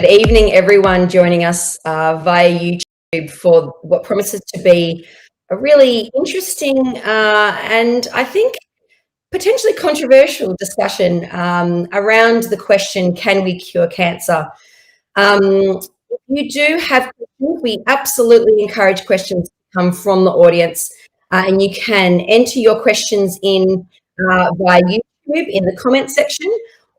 Good evening, everyone joining us via YouTube for what promises to be a really interesting and I think potentially controversial discussion around the question, can we cure cancer? If you do have questions, we absolutely encourage questions to come from the audience, and you can enter your questions in via YouTube in the comment section,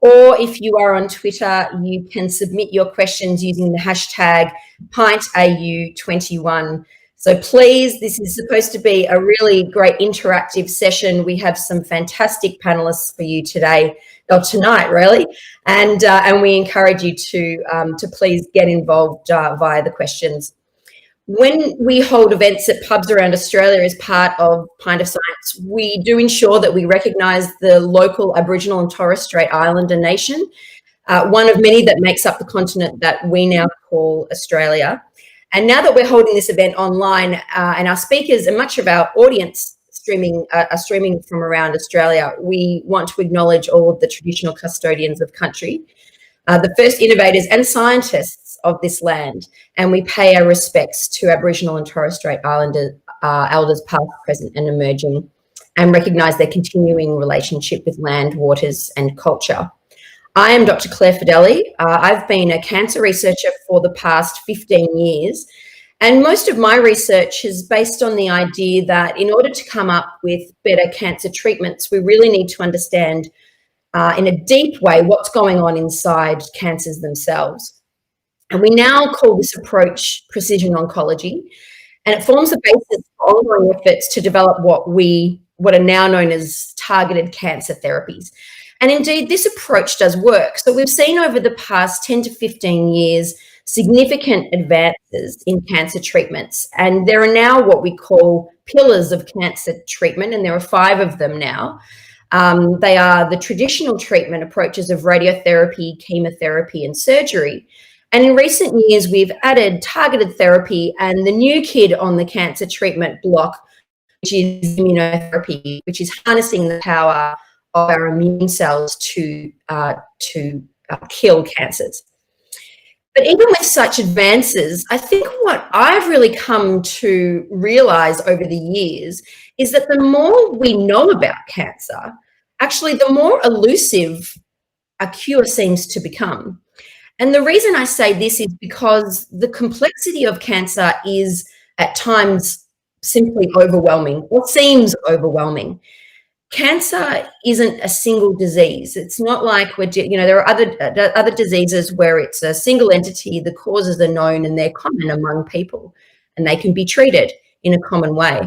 or if you are on Twitter, you can submit your questions using the hashtag PintAU21. So please, this is supposed to be a really great interactive session. We have some fantastic panelists for you today, or tonight really, and we encourage you to please get involved via the questions. When we hold events at pubs around Australia as part of Pint of Science, we do ensure that we recognise the local Aboriginal and Torres Strait Islander nation, one of many that makes up the continent that we now call Australia. And now that we're holding this event online and our speakers and much of our audience are streaming from around Australia, we want to acknowledge all of the traditional custodians of country, the first innovators and scientists of this land, and we pay our respects to Aboriginal and Torres Strait Islander elders past, present and emerging, and recognise their continuing relationship with land, waters and culture. I am Dr. Claire Fideli. I've been a cancer researcher for the past 15 years, and most of my research is based on the idea that in order to come up with better cancer treatments, we really need to understand in a deep way what's going on inside cancers themselves. And we now call this approach precision oncology, and it forms the basis for ongoing efforts to develop what are now known as targeted cancer therapies. And indeed, this approach does work. So we've seen over the past 10 to 15 years significant advances in cancer treatments, and there are now what we call pillars of cancer treatment, and there are 5 of them now. They are the traditional treatment approaches of radiotherapy, chemotherapy and surgery. And in recent years, we've added targeted therapy and the new kid on the cancer treatment block, which is immunotherapy, which is harnessing the power of our immune cells to kill cancers. But even with such advances, I think what I've really come to realise over the years is that the more we know about cancer, actually the more elusive a cure seems to become. And the reason I say this is because the complexity of cancer is at times simply overwhelming, or seems overwhelming. Cancer isn't a single disease. It's not like there are other diseases where it's a single entity, the causes are known and they're common among people and they can be treated in a common way.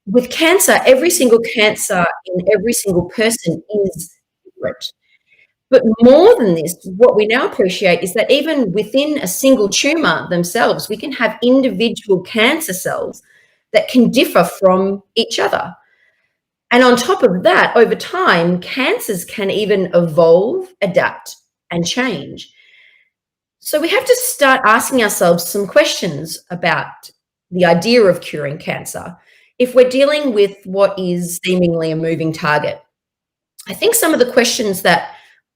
With cancer, every single cancer in every single person is different. But more than this, what we now appreciate is that even within a single tumour themselves, we can have individual cancer cells that can differ from each other. And on top of that, over time, cancers can even evolve, adapt and change. So we have to start asking ourselves some questions about the idea of curing cancer if we're dealing with what is seemingly a moving target. I think some of the questions that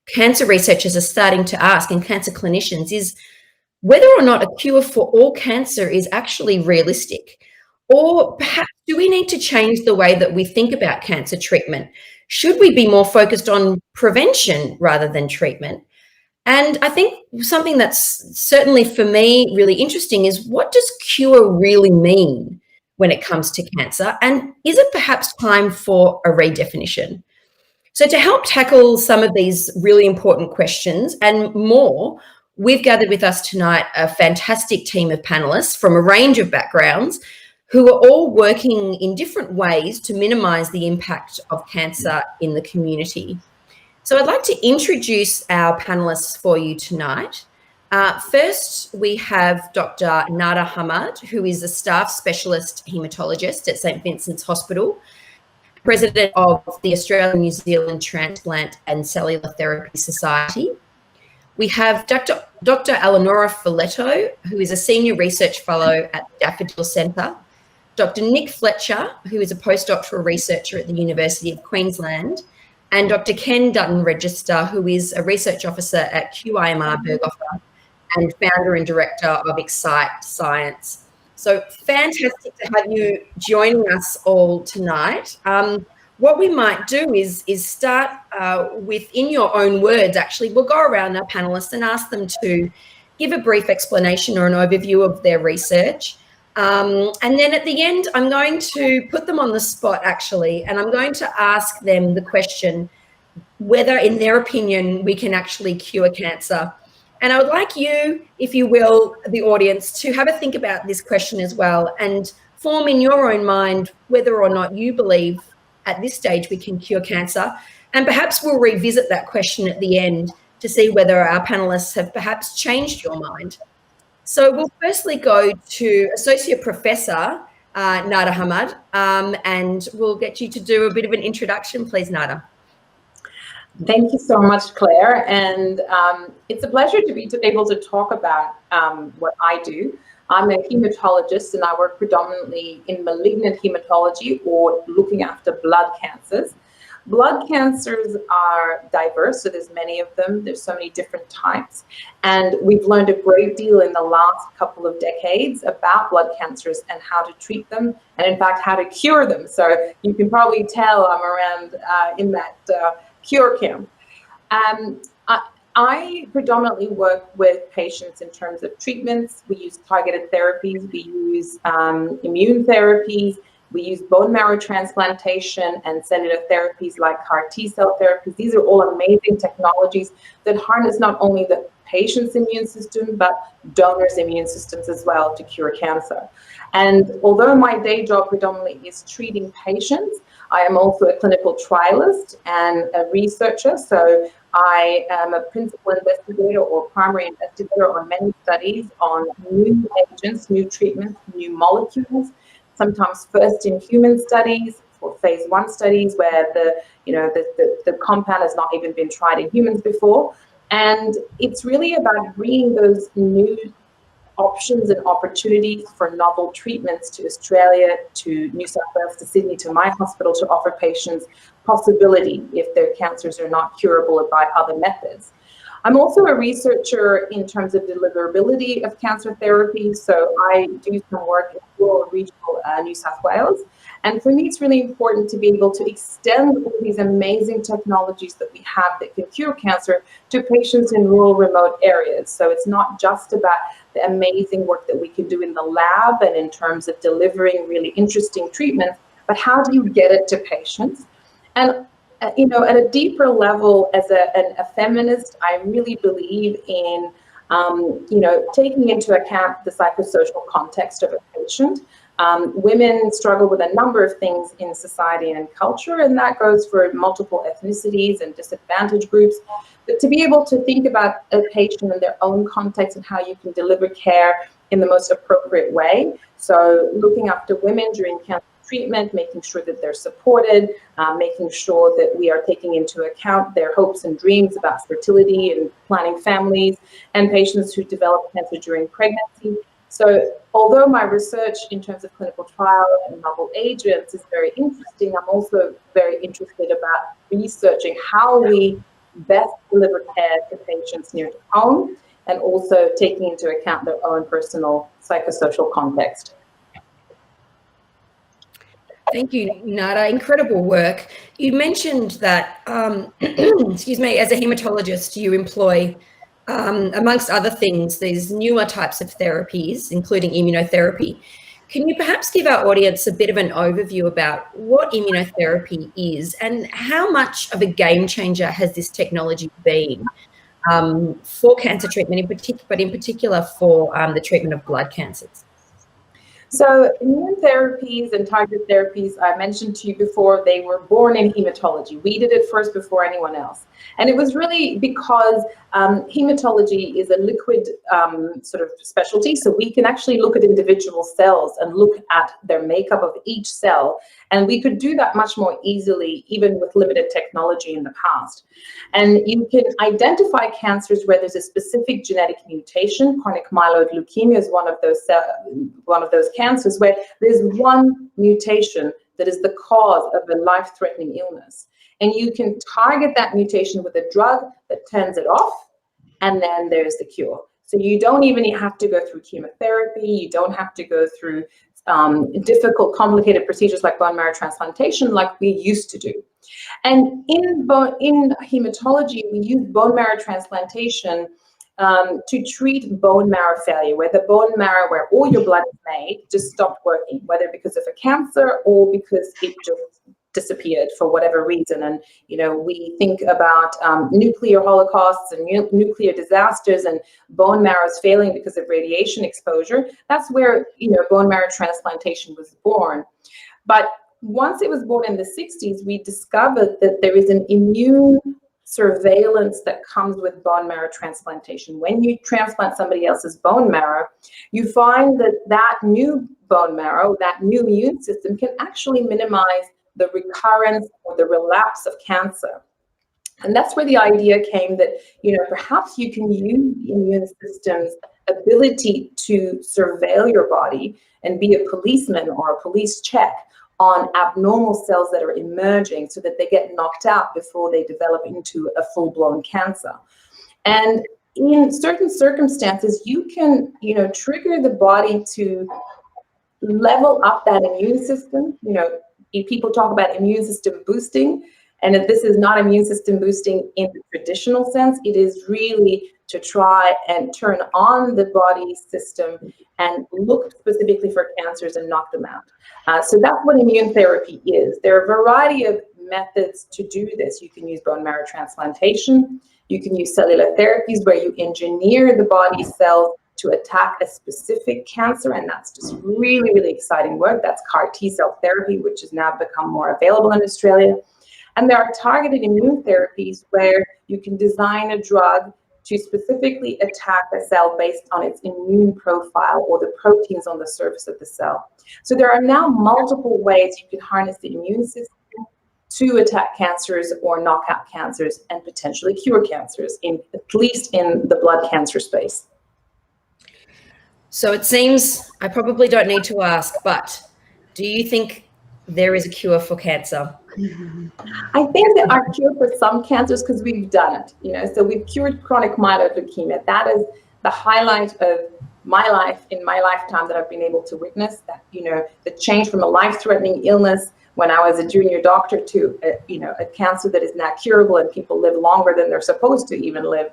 cancer researchers are starting to ask, and cancer clinicians, is whether or not a cure for all cancer is actually realistic. Or perhaps do we need to change the way that we think about cancer treatment? Should we be more focused on prevention rather than treatment? And I think something that's certainly for me really interesting is, what does cure really mean when it comes to cancer? And is it perhaps time for a redefinition? So to help tackle some of these really important questions and more, we've gathered with us tonight a fantastic team of panellists from a range of backgrounds who are all working in different ways to minimise the impact of cancer in the community. So I'd like to introduce our panellists for you tonight. First, we have Dr. Nada Hamad, who is a staff specialist haematologist at St Vincent's Hospital, President of the Australian New Zealand Transplant and Cellular Therapy Society. We have Dr. Eleonora Folletto, who is a Senior Research Fellow at the Daffodil Centre, Dr. Nick Fletcher, who is a postdoctoral researcher at the University of Queensland, and Dr. Ken Dutton Register, who is a research officer at QIMR Berghofer and founder and director of Excite Science. So fantastic to have you joining us all tonight. What we might do is start with, in your own words, actually, we'll go around our panelists and ask them to give a brief explanation or an overview of their research. And then at the end, I'm going to put them on the spot, actually, and I'm going to ask them the question whether, in their opinion, we can actually cure cancer. And I would like you, if you will, the audience, to have a think about this question as well and form in your own mind whether or not you believe at this stage we can cure cancer. And perhaps we'll revisit that question at the end to see whether our panelists have perhaps changed your mind. So we'll firstly go to Associate Professor Nada Hamad, and we'll get you to do a bit of an introduction, please, Nada. Thank you so much, Claire, and it's a pleasure to be able to talk about what I do. I'm a hematologist and I work predominantly in malignant hematology, or looking after blood cancers. Blood cancers are diverse, so there's many of them. There's so many different types, and we've learned a great deal in the last couple of decades about blood cancers and how to treat them, and in fact how to cure them. So you can probably tell I'm around in that cure camp. I predominantly work with patients in terms of treatments. We use targeted therapies, we use immune therapies, we use bone marrow transplantation and cellular therapies like CAR T-cell therapies. These are all amazing technologies that harness not only the patient's immune system, but donors' immune systems as well to cure cancer. And although my day job predominantly is treating patients, I am also a clinical trialist and a researcher. So I am a principal investigator or primary investigator on many studies on new agents, new treatments, new molecules, sometimes first in human studies or phase 1 studies where the compound has not even been tried in humans before. And it's really about bringing those new options and opportunities for novel treatments to Australia, to New South Wales, to Sydney, to my hospital, to offer patients possibility if their cancers are not curable by other methods. I'm also a researcher in terms of deliverability of cancer therapy. So I do some work in rural and regional New South Wales. And for me, it's really important to be able to extend all these amazing technologies that we have that can cure cancer to patients in rural, remote areas. So it's not just about the amazing work that we can do in the lab and in terms of delivering really interesting treatments, but how do you get it to patients? And at a deeper level, as a feminist, I really believe in, taking into account the psychosocial context of a patient. Women struggle with a number of things in society and culture, and that goes for multiple ethnicities and disadvantaged groups. But to be able to think about a patient in their own context and how you can deliver care in the most appropriate way. So looking after women during cancer treatment, making sure that they're supported, making sure that we are taking into account their hopes and dreams about fertility and planning families, and patients who develop cancer during pregnancy. So although my research in terms of clinical trials and novel agents is very interesting, I'm also very interested about researching how we best deliver care to patients near to home, and also taking into account their own personal psychosocial context. Thank you, Nada. Incredible work. You mentioned that, excuse me, as a hematologist, you employ, amongst other things, these newer types of therapies, including immunotherapy. Can you perhaps give our audience a bit of an overview about what immunotherapy is and how much of a game changer has this technology been for cancer treatment, but in particular for the treatment of blood cancers? So immune therapies and targeted therapies, I mentioned to you before, they were born in hematology. We did it first before anyone else. And it was really because hematology is a liquid sort of specialty. So we can actually look at individual cells and look at their makeup of each cell. And we could do that much more easily, even with limited technology in the past. And you can identify cancers where there's a specific genetic mutation. Chronic myeloid leukemia is one of those cancers where there's one mutation that is the cause of a life-threatening illness. And you can target that mutation with a drug that turns it off, and then there's the cure. So you don't even have to go through chemotherapy. You don't have to go through difficult, complicated procedures like bone marrow transplantation like we used to do. And in hematology, we use bone marrow transplantation to treat bone marrow failure, where the bone marrow where all your blood is made just stopped working, whether because of a cancer or because it just disappeared for whatever reason. And we think about nuclear holocausts and nuclear disasters and bone marrows failing because of radiation exposure. That's where bone marrow transplantation was born. But once it was born in the 60s, we discovered that there is an immune surveillance that comes with bone marrow transplantation. When you transplant somebody else's bone marrow, you find that new bone marrow, that new immune system, can actually minimize the recurrence or the relapse of cancer. And that's where the idea came that, perhaps you can use the immune system's ability to surveil your body and be a policeman or a police check on abnormal cells that are emerging so that they get knocked out before they develop into a full-blown cancer. And in certain circumstances, you can, trigger the body to level up that immune system. People talk about immune system boosting, and if this is not immune system boosting in the traditional sense, it is really to try and turn on the body system and look specifically for cancers and knock them out. So that's what immune therapy is. There are a variety of methods to do this. You can use bone marrow transplantation. You can use cellular therapies where you engineer the body cells to attack a specific cancer, and that's just really, really exciting work. That's CAR T-cell therapy, which has now become more available in Australia. And there are targeted immune therapies where you can design a drug to specifically attack a cell based on its immune profile or the proteins on the surface of the cell. So there are now multiple ways you can harness the immune system to attack cancers or knock out cancers and potentially cure cancers, at least in the blood cancer space. So it seems, I probably don't need to ask, but do you think there is a cure for cancer? I think there are cure for some cancers because we've done it, so we've cured chronic myeloid leukemia. That is the highlight of my life in my lifetime that I've been able to witness, that, the change from a life-threatening illness when I was a junior doctor to, a cancer that is now curable and people live longer than they're supposed to even live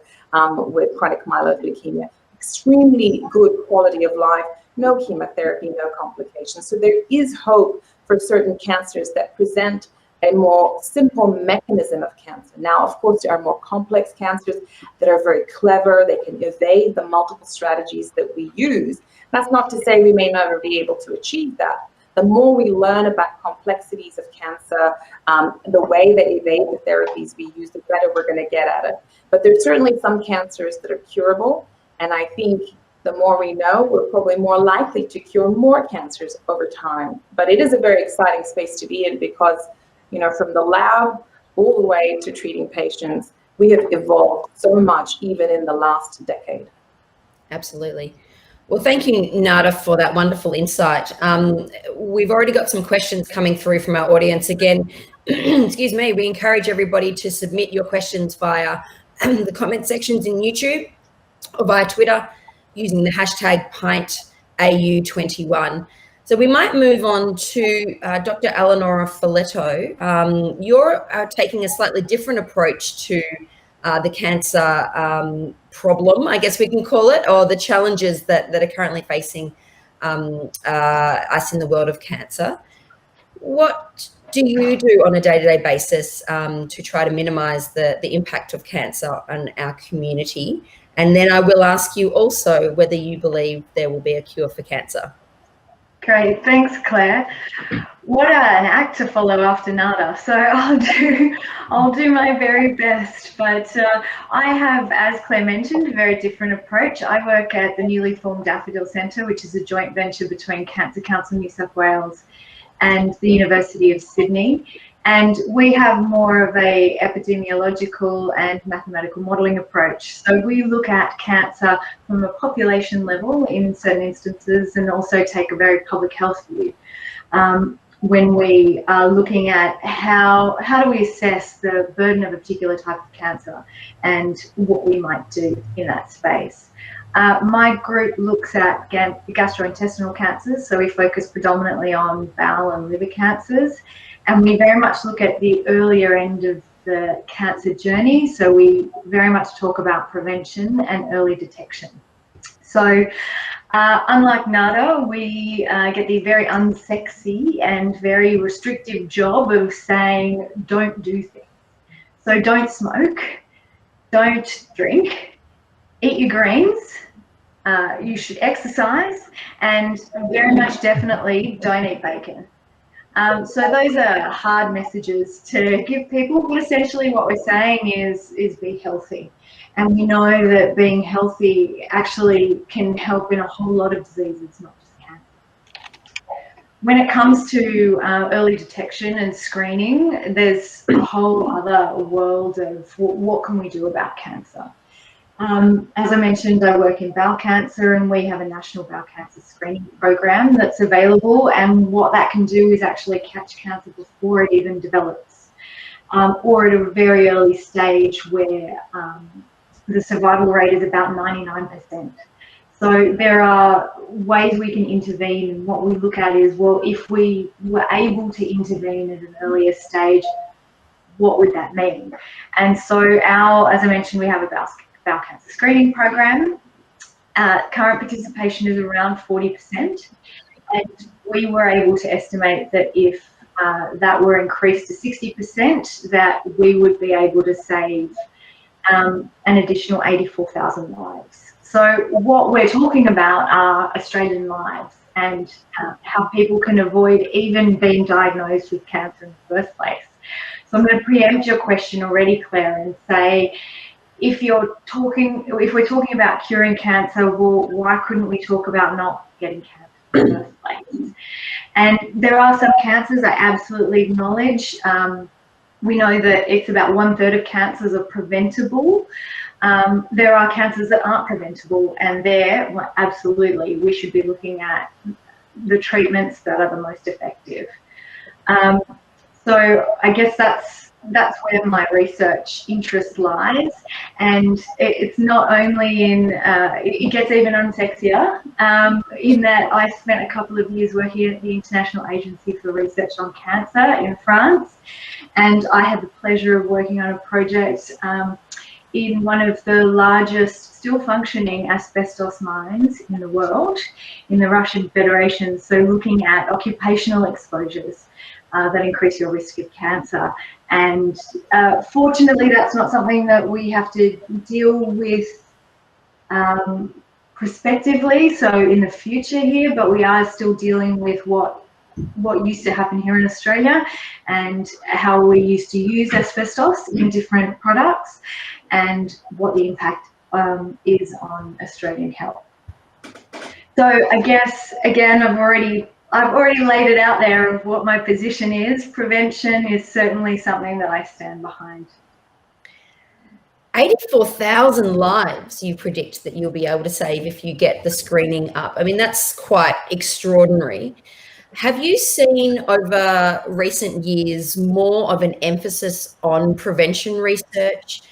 with chronic myeloid leukemia. Extremely good quality of life, no chemotherapy, no complications. So there is hope for certain cancers that present a more simple mechanism of cancer. Now, of course, there are more complex cancers that are very clever. They can evade the multiple strategies that we use. That's not to say we may never be able to achieve that. The more we learn about complexities of cancer, the way they evade the therapies we use, the better we're going to get at it. But there's certainly some cancers that are curable, and I think the more we know, we're probably more likely to cure more cancers over time. But it is a very exciting space to be in because, from the lab all the way to treating patients, we have evolved so much even in the last decade. Absolutely. Well, thank you, Nada, for that wonderful insight. We've already got some questions coming through from our audience. Again, excuse me, we encourage everybody to submit your questions via the comment sections in YouTube or via Twitter using the hashtag PintAU21. So we might move on to Dr. Eleonora Folletto. You're taking a slightly different approach to the cancer problem, I guess we can call it, or the challenges that are currently facing us in the world of cancer. What do you do on a day-to-day basis to try to minimize the impact of cancer on our community? And then I will ask you also whether you believe there will be a cure for cancer. Great, thanks, Claire. What an act to follow after Nada. So I'll do my very best. But I have, as Claire mentioned, a very different approach. I work at the newly formed Daffodil Centre, which is a joint venture between Cancer Council New South Wales and the University of Sydney. And we have more of a epidemiological and mathematical modelling approach. So we look at cancer from a population level in certain instances and also take a very public health view. When we are looking at how do we assess the burden of a particular type of cancer and what we might do in that space. My group looks at gastrointestinal cancers, so we focus predominantly on bowel and liver cancers, and we very much look at the earlier end of the cancer journey, so we very much talk about prevention and early detection. So unlike NADA, we get the very unsexy and very restrictive job of saying don't do things. So don't smoke, don't drink, eat your greens, you should exercise, and very much definitely don't eat bacon. So those are hard messages to give people, but essentially what we're saying is be healthy. And we know that being healthy actually can help in a whole lot of diseases, not just cancer. When it comes to early detection and screening, there's a whole other world of what can we do about cancer. As I mentioned, I work in bowel cancer, and we have a national bowel cancer screening program that's available, and what that can do is actually catch cancer before it even develops, or at a very early stage where the survival rate is about 99%. So there are ways we can intervene, and what we look at is, well, if we were able to intervene at an earlier stage, what would that mean? And so as I mentioned, we have a bowel cancer screening program. Current participation is around 40%, and we were able to estimate that if that were increased to 60%, that we would be able to save an additional 84,000 lives. So what we're talking about are Australian lives, and how people can avoid even being diagnosed with cancer in the first place. So I'm going to preempt your question already, Claire, and say, if we're talking about curing cancer, well, why couldn't we talk about not getting cancer in the first place? And there are some cancers I absolutely acknowledge. We know that it's about 1/3 of cancers are preventable. There are cancers that aren't preventable, and well, absolutely, we should be looking at the treatments that are the most effective. So I guess that's where my research interest lies, and it's not only in, it gets even unsexier, in that I spent a couple of years working at the International Agency for Research on Cancer in France, and I had the pleasure of working on a project in one of the largest still functioning asbestos mines in the world, in the Russian Federation, so looking at occupational exposures that increase your risk of cancer. And fortunately, that's not something that we have to deal with prospectively, so in the future here, but we are still dealing with what used to happen here in Australia, and how we used to use asbestos in different products, and what the impact is on Australian health. So I guess, again, I've already laid it out there of what my position is. Prevention is certainly something that I stand behind. 84,000 lives you predict that you'll be able to save if you get the screening up. I mean, that's quite extraordinary. Have you seen over recent years more of an emphasis on prevention research?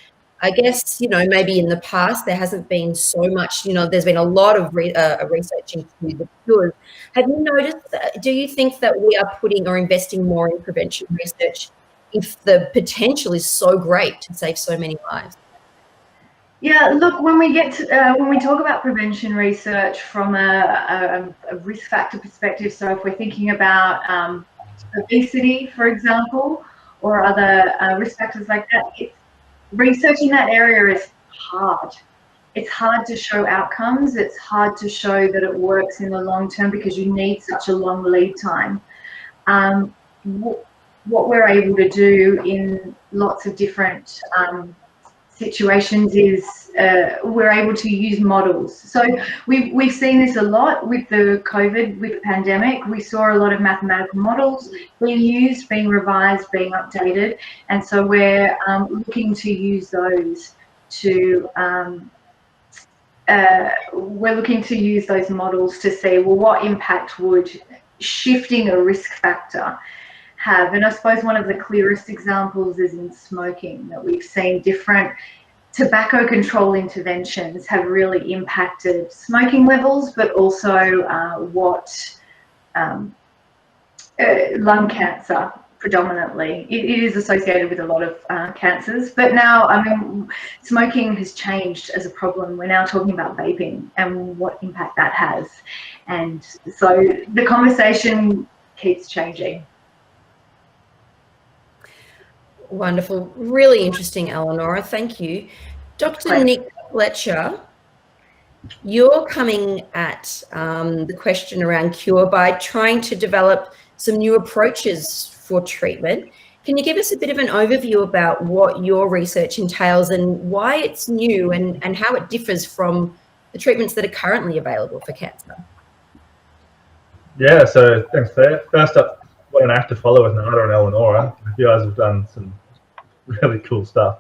I guess, maybe in the past there hasn't been so much, there's been a lot of research into the cures. Have you noticed, do you think that we are putting or investing more in prevention research if the potential is so great to save so many lives? Yeah, look, when we talk about prevention research from a risk factor perspective, so if we're thinking about obesity, for example, or other risk factors like that, research in that area is hard. It's hard to show outcomes. It's hard to show that it works in the long term because you need such a long lead time. What we're able to do in lots of different situations is we're able to use models. So we've seen this a lot with the COVID, with the pandemic. We saw a lot of mathematical models being used, being revised, being updated, and so we're looking to use those to models to see, well, what impact would shifting a risk factor have. And I suppose one of the clearest examples is in smoking, that we've seen different tobacco control interventions have really impacted smoking levels, but also lung cancer predominantly. It is associated with a lot of cancers, but now, I mean, smoking has changed as a problem. We're now talking about vaping and what impact that has. And so the conversation keeps changing. Wonderful. Really interesting, Eleonora. Thank you. Dr. Nick Fletcher, you're coming at the question around cure by trying to develop some new approaches for treatment. Can you give us a bit of an overview about what your research entails and why it's new and how it differs from the treatments that are currently available for cancer? Yeah, so thanks, Claire. First up, what an act to follow with Nada and Eleonora. You guys have done some really cool stuff.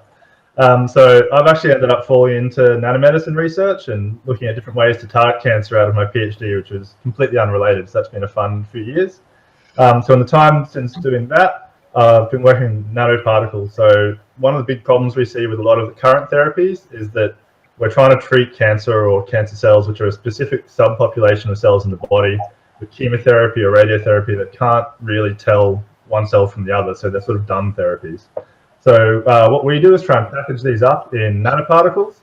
So I've actually ended up falling into nanomedicine research and looking at different ways to target cancer out of my PhD, which was completely unrelated. So that's been a fun few years. So in the time since doing that, I've been working in nanoparticles. So one of the big problems we see with a lot of the current therapies is that we're trying to treat cancer or cancer cells, which are a specific subpopulation of cells in the body, with chemotherapy or radiotherapy that can't really tell one cell from the other. So they're sort of dumb therapies. So what we do is try and package these up in nanoparticles.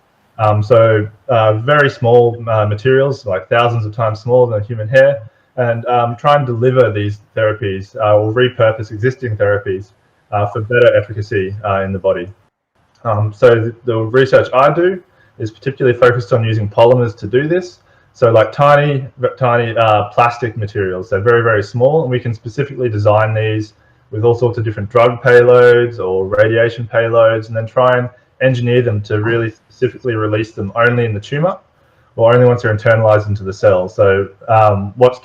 Very small materials, like thousands of times smaller than human hair, and try and deliver these therapies or repurpose existing therapies for better efficacy in the body. So the research I do is particularly focused on using polymers to do this. So like tiny plastic materials, they're very, very small, and we can specifically design these with all sorts of different drug payloads or radiation payloads, and then try and engineer them to really specifically release them only in the tumor or only once they're internalized into the cell. So what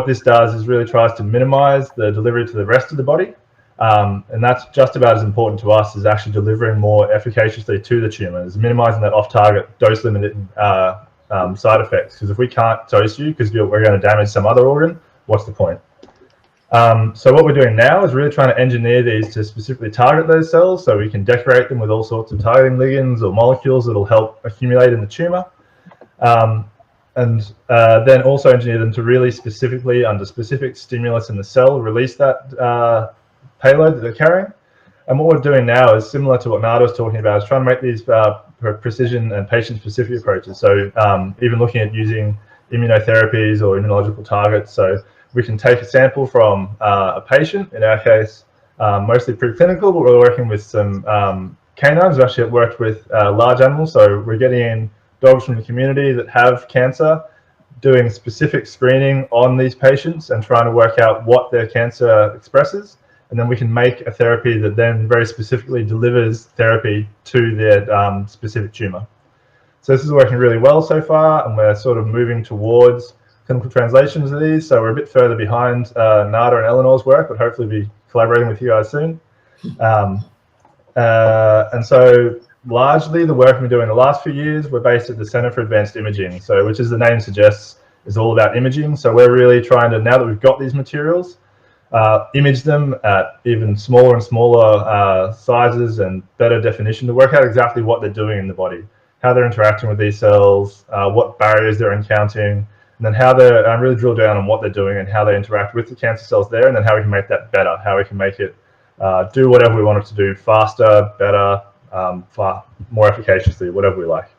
this does is really tries to minimize the delivery to the rest of the body. And that's just about as important to us as actually delivering more efficaciously to the tumor, is minimizing that off-target dose-limiting side effects. Because if we can't dose you because we're going to damage some other organ, what's the point? So what we're doing now is really trying to engineer these to specifically target those cells, so we can decorate them with all sorts of targeting ligands or molecules that'll help accumulate in the tumor, and then also engineer them to really specifically, under specific stimulus in the cell, release that payload that they're carrying. And what we're doing now is similar to what Nada was talking about, is trying to make these precision and patient-specific approaches. So even looking at using immunotherapies or immunological targets. So we can take a sample from a patient, in our case, mostly preclinical, but we're working with some canines. We've actually worked with large animals. So we're getting in dogs from the community that have cancer, doing specific screening on these patients and trying to work out what their cancer expresses. And then we can make a therapy that then very specifically delivers therapy to their specific tumor. So this is working really well so far, and we're sort of moving towards clinical translations of these. So we're a bit further behind Nada and Eleanor's work, but hopefully be collaborating with you guys soon. And so largely the work we've been doing the last few years, we're based at the Center for Advanced Imaging, so which, as the name suggests, is all about imaging. So we're really trying to, now that we've got these materials, image them at even smaller and smaller sizes and better definition to work out exactly what they're doing in the body, how they're interacting with these cells, what barriers they're encountering, and then how they're really drill down on what they're doing and how they interact with the cancer cells there, and then how we can make that better, how we can make it do whatever we want it to do faster, better, far more efficaciously, whatever we like.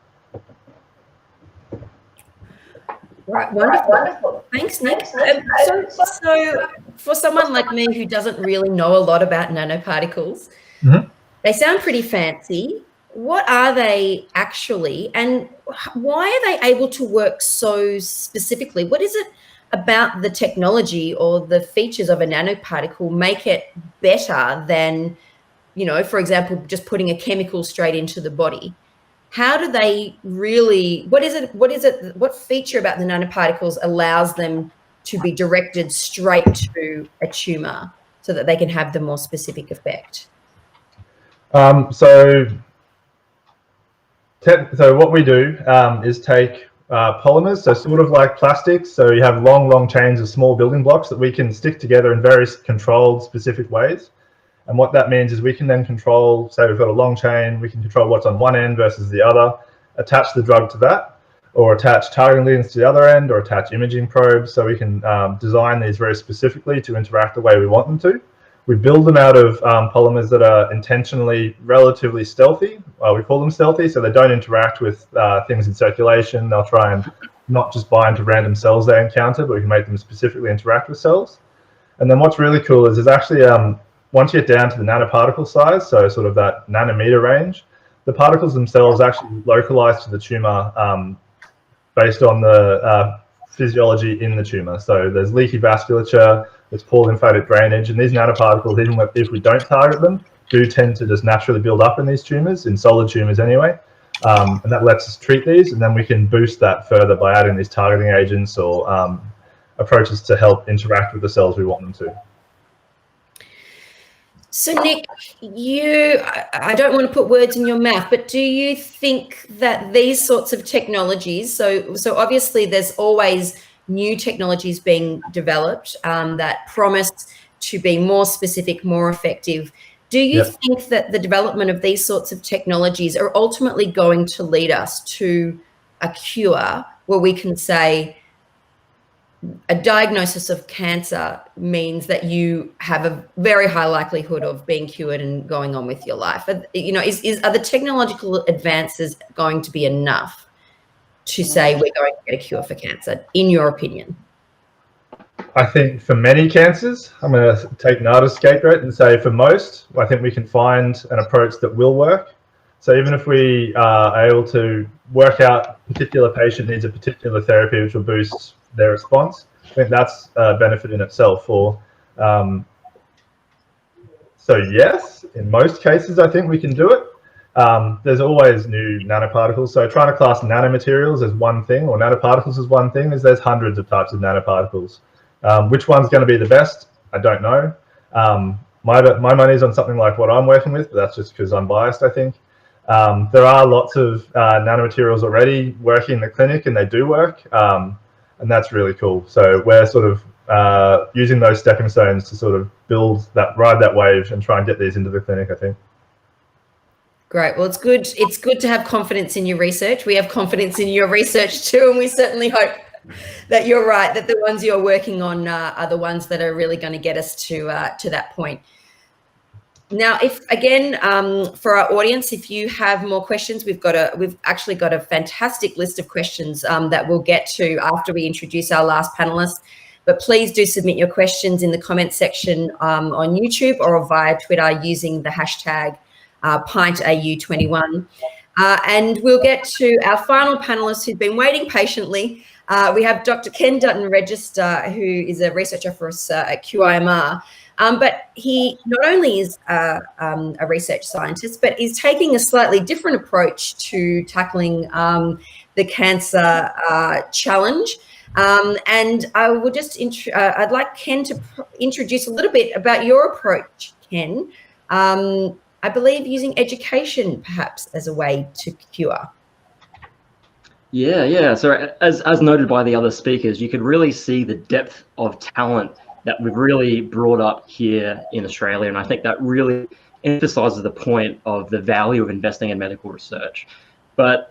Right, wonderful. Thanks, Nick. So for someone like me who doesn't really know a lot about nanoparticles, they sound pretty fancy. What are they actually, and why are they able to work so specifically? What is it about the technology or the features of a nanoparticle make it better than, you know, for example, just putting a chemical straight into the body? How do they really, what feature about the nanoparticles allows them to be directed straight to a tumor so that they can have the more specific effect? So what we do is take polymers, so sort of like plastics. So you have long chains of small building blocks that we can stick together in very controlled, specific ways. And what that means is we can then control, say we've got a long chain, we can control what's on one end versus the other, attach the drug to that, or attach targeting ligands to the other end, or attach imaging probes. So we can design these very specifically to interact the way we want them to. We build them out of polymers that are intentionally relatively stealthy. We call them stealthy, so they don't interact with things in circulation. They'll try and not just bind to random cells they encounter, but we can make them specifically interact with cells. And then what's really cool is there's actually, once you get down to the nanoparticle size, so sort of that nanometer range, the particles themselves actually localize to the tumor based on the physiology in the tumor. So there's leaky vasculature, there's poor lymphatic drainage, and these nanoparticles, even if we don't target them, do tend to just naturally build up in these tumors, in solid tumors anyway. And that lets us treat these, and then we can boost that further by adding these targeting agents or approaches to help interact with the cells we want them to. So Nick, I don't want to put words in your mouth, but do you think that these sorts of technologies, so obviously there's always new technologies being developed that promise to be more specific, more effective. Do you think that the development of these sorts of technologies are ultimately going to lead us to a cure where we can say a diagnosis of cancer means that you have a very high likelihood of being cured and going on with your life? You know, are the technological advances going to be enough to say we're going to get a cure for cancer, in your opinion? I think for many cancers, I'm going to take Nada's scapegoat and say for most, I think we can find an approach that will work. So even if we are able to work out a particular patient needs a particular therapy which will boost their response, I think that's a benefit in itself. So yes, in most cases, I think we can do it. There's always new nanoparticles. So trying to class nanomaterials as one thing or nanoparticles as one thing is there's hundreds of types of nanoparticles. Which one's going to be the best? I don't know. My money's on something like what I'm working with, but that's just because I'm biased, I think. There are lots of nanomaterials already working in the clinic, and they do work, and that's really cool. So we're sort of using those stepping stones to sort of ride that wave and try and get these into the clinic, I think. Great. Well, it's good. It's good to have confidence in your research. We have confidence in your research too, and we certainly hope that you're right, that the ones you're working on are the ones that are really going to get us to that point. Now, if again, for our audience, if you have more questions, we've actually got a fantastic list of questions that we'll get to after we introduce our last panelist. But please do submit your questions in the comment section on YouTube or via Twitter using the hashtag PintAU21. And we'll get to our final panelist who's been waiting patiently. We have Dr. Ken Dutton-Register, who is a research officer at QIMR. But he not only is a research scientist, but is taking a slightly different approach to tackling the cancer challenge. And I will just, I'd like Ken to introduce a little bit about your approach, Ken. I believe using education perhaps as a way to cure. Yeah. So as noted by the other speakers, you could really see the depth of talent that we've really brought up here in Australia. And I think that really emphasizes the point of the value of investing in medical research. But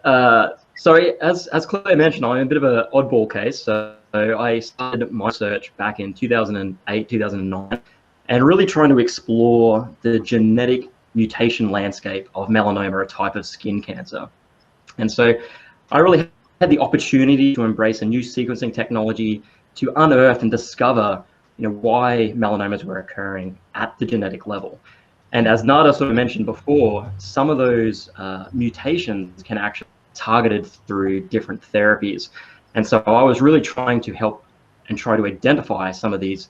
so as Claire mentioned, I'm a bit of an oddball case. So I started my research back in 2008, 2009, and really trying to explore the genetic mutation landscape of melanoma, a type of skin cancer. And so I really had the opportunity to embrace a new sequencing technology to unearth and discover why melanomas were occurring at the genetic level. And as Nada sort of mentioned before, some of those mutations can actually be targeted through different therapies. And so I was really trying to help and try to identify some of these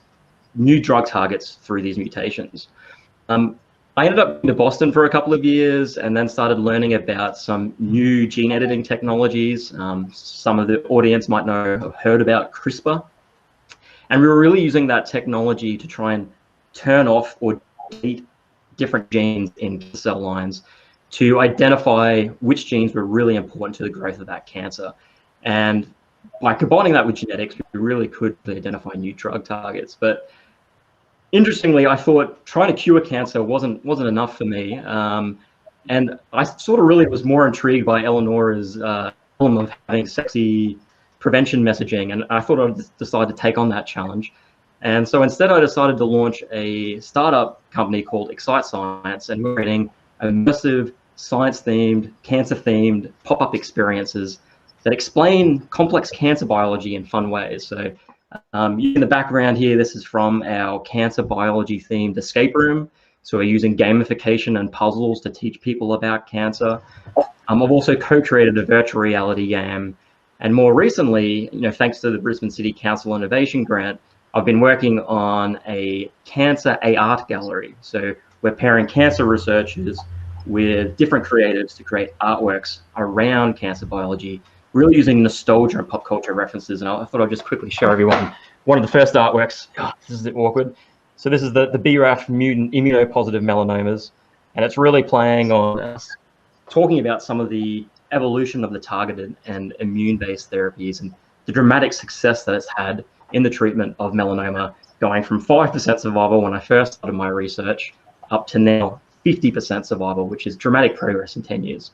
new drug targets through these mutations. I ended up in Boston for a couple of years and then started learning about some new gene editing technologies. Some of the audience might have heard about CRISPR. And we were really using that technology to try and turn off or delete different genes in cell lines to identify which genes were really important to the growth of that cancer. And by combining that with genetics, we really could identify new drug targets. But interestingly, I thought trying to cure cancer wasn't enough for me, and I sort of really was more intrigued by Eleanor's problem of having sexy prevention messaging, and I thought I'd decide to take on that challenge. And so instead, I decided to launch a startup company called Excite Science, and we're creating immersive, science-themed, cancer-themed pop-up experiences that explain complex cancer biology in fun ways. So in the background here, this is from our cancer biology-themed escape room. So we're using gamification and puzzles to teach people about cancer. I've also co-created a virtual reality game. And more recently, thanks to the Brisbane City Council Innovation Grant, I've been working on a cancer art gallery. So we're pairing cancer researchers with different creatives to create artworks around cancer biology, really using nostalgia and pop culture references. And I thought I'd just quickly show everyone one of the first artworks. Oh, this is awkward. So this is the BRAF mutant immunopositive melanomas, and it's really playing on talking about some of the evolution of the targeted and immune-based therapies and the dramatic success that it's had in the treatment of melanoma, going from 5% survival when I first started my research up to now 50% survival, which is dramatic progress in 10 years.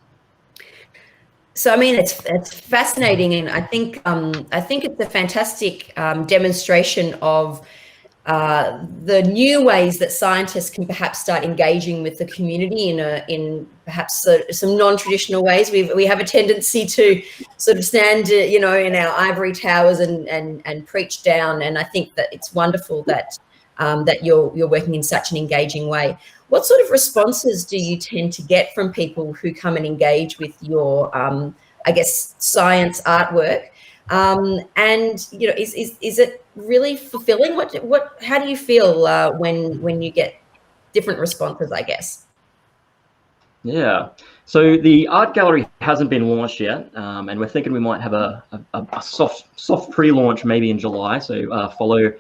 So, I mean, it's fascinating, and I think it's a fantastic demonstration of the new ways that scientists can perhaps start engaging with the community in perhaps some non-traditional ways. We have a tendency to sort of stand, in our ivory towers and preach down. And I think that it's wonderful that that you're working in such an engaging way. What sort of responses do you tend to get from people who come and engage with your, science artwork? And is it really fulfilling? How do you feel when you get different responses, I guess? Yeah, so the art gallery hasn't been launched yet, and we're thinking we might have a soft pre-launch maybe in July. So follow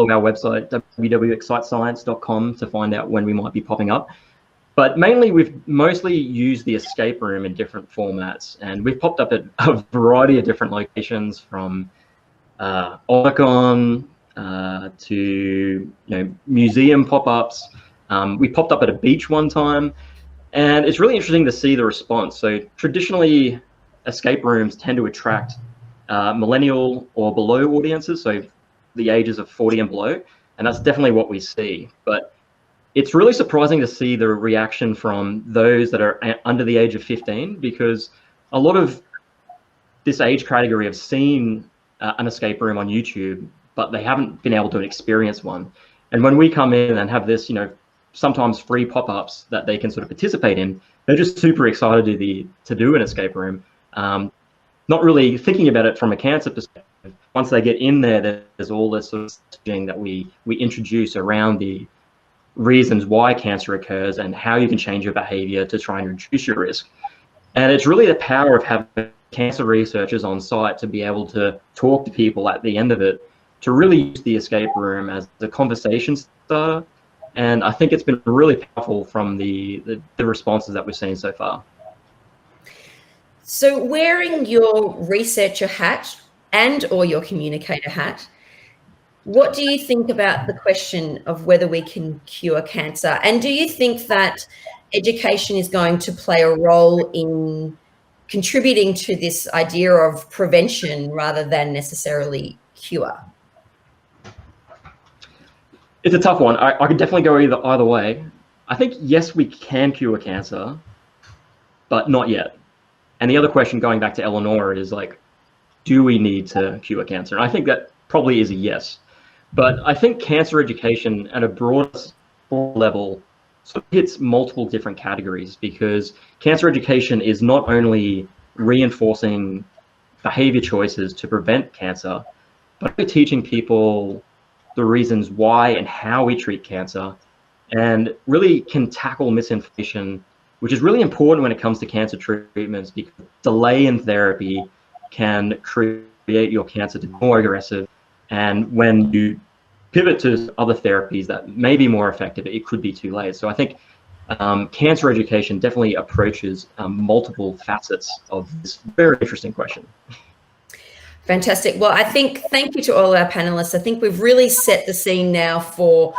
our website www.excitescience.com to find out when we might be popping up. But mainly, we've mostly used the escape room in different formats, and we've popped up at a variety of different locations, from Omicron to museum pop-ups. We popped up at a beach one time, and it's really interesting to see the response. So traditionally, escape rooms tend to attract millennial or below audiences, so the ages of 40 and below, and that's definitely what we see. But it's really surprising to see the reaction from those that are under the age of 15, because a lot of this age category have seen an escape room on YouTube, but they haven't been able to experience one. And when we come in and have this, sometimes free pop-ups that they can sort of participate in, they're just super excited to do an escape room. Not really thinking about it from a cancer perspective. Once they get in there, there's all this sort of messaging that we introduce around the reasons why cancer occurs and how you can change your behavior to try and reduce your risk. And it's really the power of having cancer researchers on site to be able to talk to people at the end of it, to really use the escape room as a conversation starter. And I think it's been really powerful from the responses that we've seen so far. So wearing your researcher hat or your communicator hat, what do you think about the question of whether we can cure cancer? And do you think that education is going to play a role in contributing to this idea of prevention rather than necessarily cure? It's a tough one. I could definitely go either way. I think, yes, we can cure cancer, but not yet. And the other question, going back to Eleanor, is do we need to cure cancer? And I think that probably is a yes. But I think cancer education at a broad level sort of hits multiple different categories, because cancer education is not only reinforcing behavior choices to prevent cancer, but teaching people the reasons why and how we treat cancer, and really can tackle misinformation, which is really important when it comes to cancer treatments, because delay in therapy can create your cancer to be more aggressive. And when you pivot to other therapies that may be more effective, it could be too late. So I think cancer education definitely approaches multiple facets of this very interesting question. Fantastic. Well, I think, thank you to all our panelists. I think we've really set the scene now for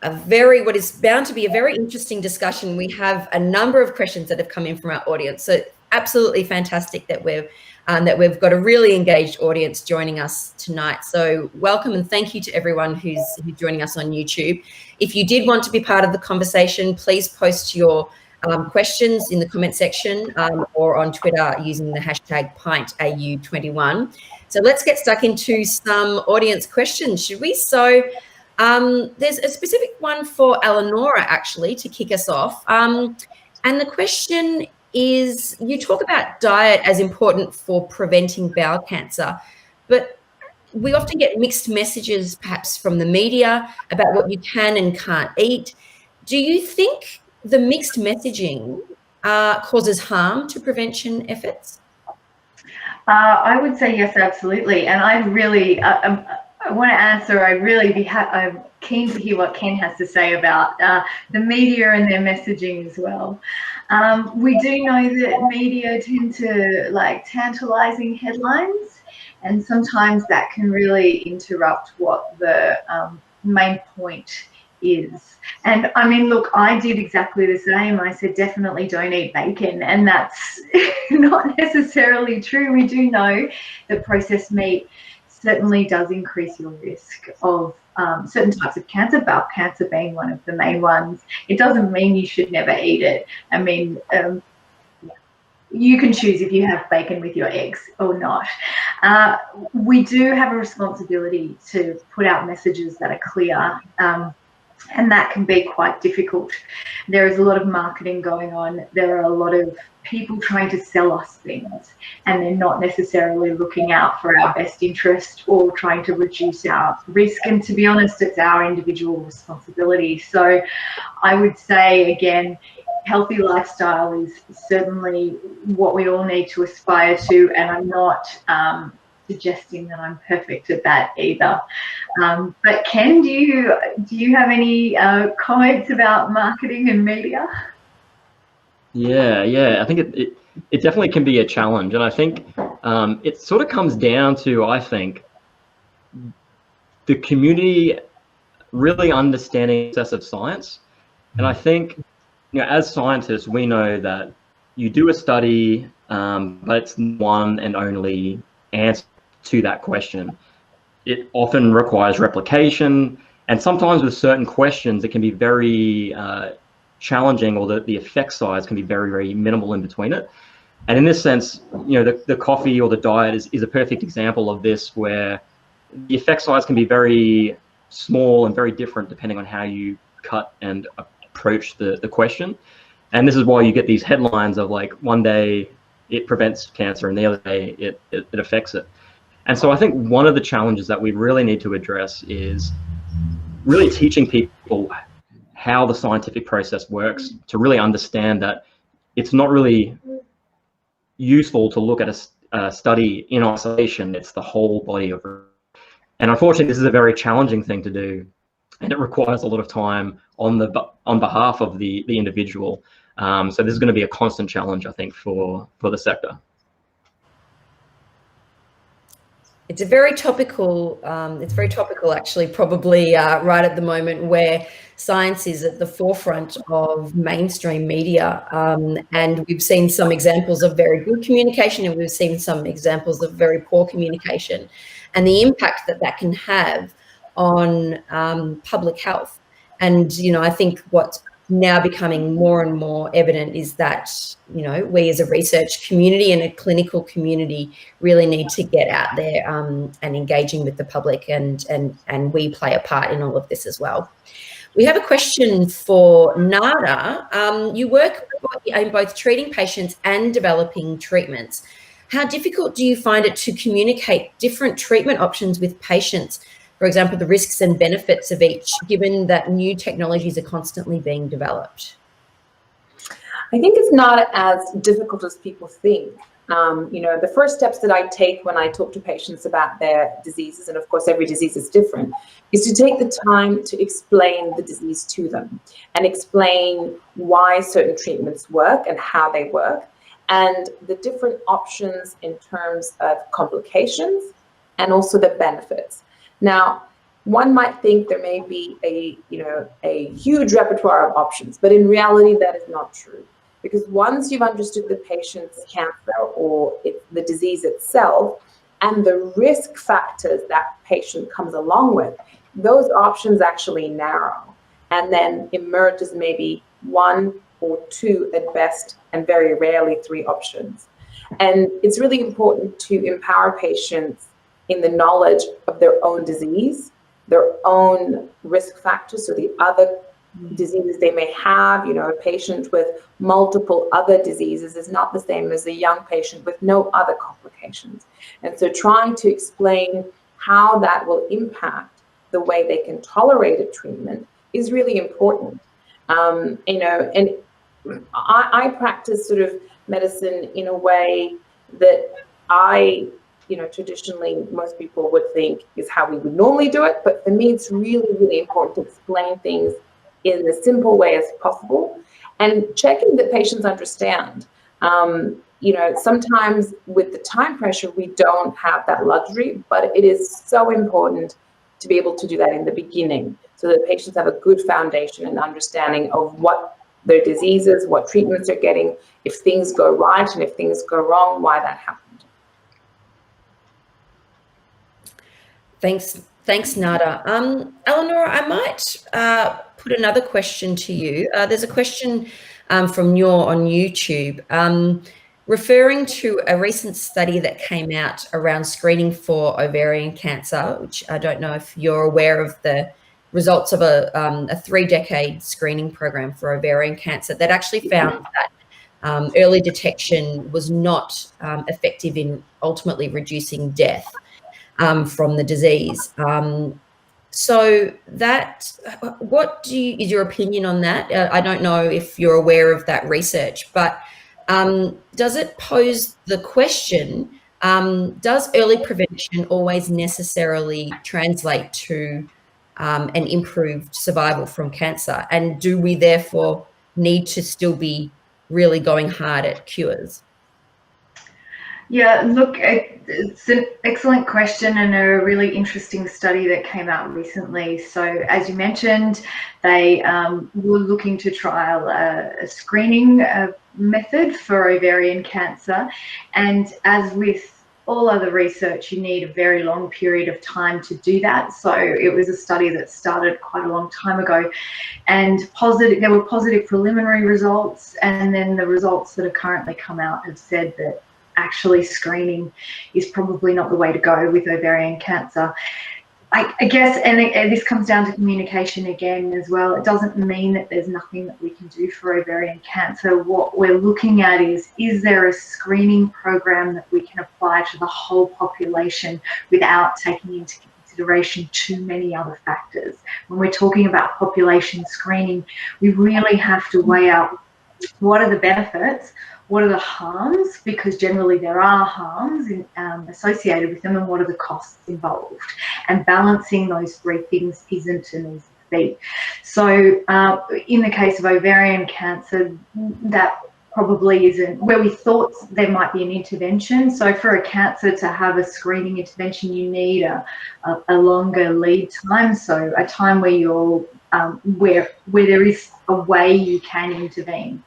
what is bound to be a very interesting discussion. We have a number of questions that have come in from our audience. So absolutely fantastic that we've got a really engaged audience joining us tonight. So welcome and thank you to everyone who's joining us on YouTube. If you did want to be part of the conversation, please post your questions in the comment section or on Twitter using the hashtag PintAU21. So let's get stuck into some audience questions, should we? So there's a specific one for Eleonora, actually, to kick us off. And the question is, you talk about diet as important for preventing bowel cancer, but we often get mixed messages, perhaps from the media, about what you can and can't eat. Do you think the mixed messaging causes harm to prevention efforts? I would say yes, absolutely. And I really I want to answer. I'm keen to hear what Ken has to say about the media and their messaging as well. We do know that media tend to like tantalizing headlines, and sometimes that can really interrupt what the main point is. And I mean, look, I did exactly the same. I said definitely don't eat bacon, and that's not necessarily true. We do know that processed meat certainly does increase your risk of certain types of cancer, bowel cancer being one of the main ones. It doesn't mean you should never eat it. I mean, you can choose if you have bacon with your eggs or not. We do have a responsibility to put out messages that are clear, and that can be quite difficult. There is a lot of marketing going on. There are a lot of people trying to sell us things, and they're not necessarily looking out for our best interest or trying to reduce our risk. And to be honest, it's our individual responsibility. So I would say, again, healthy lifestyle is certainly what we all need to aspire to, and I'm not suggesting that I'm perfect at that either. But Ken, do you have any comments about marketing and media? Yeah. I think it definitely can be a challenge, and I think it sort of comes down to, I think, the community really understanding excessive science. And I think, as scientists, we know that you do a study, but it's one and only answer to that question. It often requires replication, and sometimes with certain questions, it can be very challenging, or the effect size can be very, very minimal in between it. And in this sense, the coffee or the diet is a perfect example of this, where the effect size can be very small and very different depending on how you cut and approach the question. And this is why you get these headlines of like, one day it prevents cancer and the other day it affects it. And so I think one of the challenges that we really need to address is really teaching people how the scientific process works, to really understand that it's not really useful to look at a study in isolation. It's the whole body of research. And unfortunately, this is a very challenging thing to do, and it requires a lot of time on behalf of the individual. So this is going to be a constant challenge, I think, for the sector. It's very topical actually, probably right at the moment, where science is at the forefront of mainstream media. And we've seen some examples of very good communication, and we've seen some examples of very poor communication, and the impact that can have on public health. And, I think what's now becoming more and more evident is that, we as a research community and a clinical community really need to get out there and engaging with the public, and we play a part in all of this as well. We have a question for Nada. You work in both treating patients and developing treatments. How difficult do you find it to communicate different treatment options with patients? For example, the risks and benefits of each, given that new technologies are constantly being developed? I think it's not as difficult as people think. The first steps that I take when I talk to patients about their diseases, and of course every disease is different, is to take the time to explain the disease to them and explain why certain treatments work and how they work, and the different options in terms of complications and also the benefits. Now, one might think there may be a huge repertoire of options, but in reality, that is not true. Because once you've understood the patient's cancer or the disease itself and the risk factors that patient comes along with, those options actually narrow and then emerge as maybe one or two at best, and very rarely three options. And it's really important to empower patients in the knowledge of their own disease, their own risk factors, so the other diseases they may have. A patient with multiple other diseases is not the same as a young patient with no other complications. And so trying to explain how that will impact the way they can tolerate a treatment is really important. And I practice sort of medicine in a way that traditionally most people would think is how we would normally do it. But for me, it's really, really important to explain things in the simple way as possible and checking that patients understand. Sometimes with the time pressure, we don't have that luxury, but it is so important to be able to do that in the beginning so that patients have a good foundation and understanding of what their disease is, what treatments they're getting, if things go right, and if things go wrong, why that happened. Thanks, Nada. Eleanor, I might put another question to you. There's a question from Noor on YouTube referring to a recent study that came out around screening for ovarian cancer, which I don't know if you're aware of the results of a 3-decade screening program for ovarian cancer that actually found that early detection was not effective in ultimately reducing death from the disease. So what is your opinion on that? I don't know if you're aware of that research, but does it pose the question, does early prevention always necessarily translate to an improved survival from cancer? And do we therefore need to still be really going hard at cures? Yeah, look, it's an excellent question and a really interesting study that came out recently. So as you mentioned, they were looking to trial a screening method for ovarian cancer. And as with all other research, you need a very long period of time to do that. So it was a study that started quite a long time ago, and there were positive preliminary results, and then the results that have currently come out have said that actually screening is probably not the way to go with ovarian cancer. I guess, and this comes down to communication again as well. It doesn't mean that there's nothing that we can do for ovarian cancer. What we're looking at is there a screening program that we can apply to the whole population without taking into consideration too many other factors? When we're talking about population screening, we really have to weigh out what are the benefits, what are the harms, because generally there are harms associated with them, and what are the costs involved. And balancing those three things isn't an easy feat. So in the case of ovarian cancer, that probably isn't where we thought there might be an intervention. So for a cancer to have a screening intervention, you need a longer lead time, so a time where you're where there is a way you can intervene.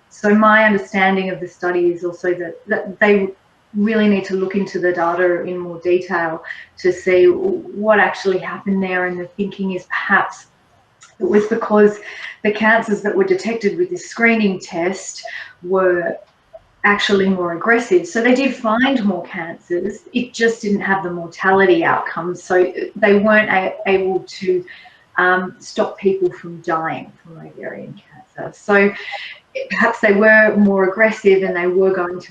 So my understanding of the study is also that they really need to look into the data in more detail to see what actually happened there. And the thinking is perhaps it was because the cancers that were detected with this screening test were actually more aggressive. So they did find more cancers, it just didn't have the mortality outcomes. So they weren't able to stop people from dying from ovarian cancer. So perhaps they were more aggressive, and they were going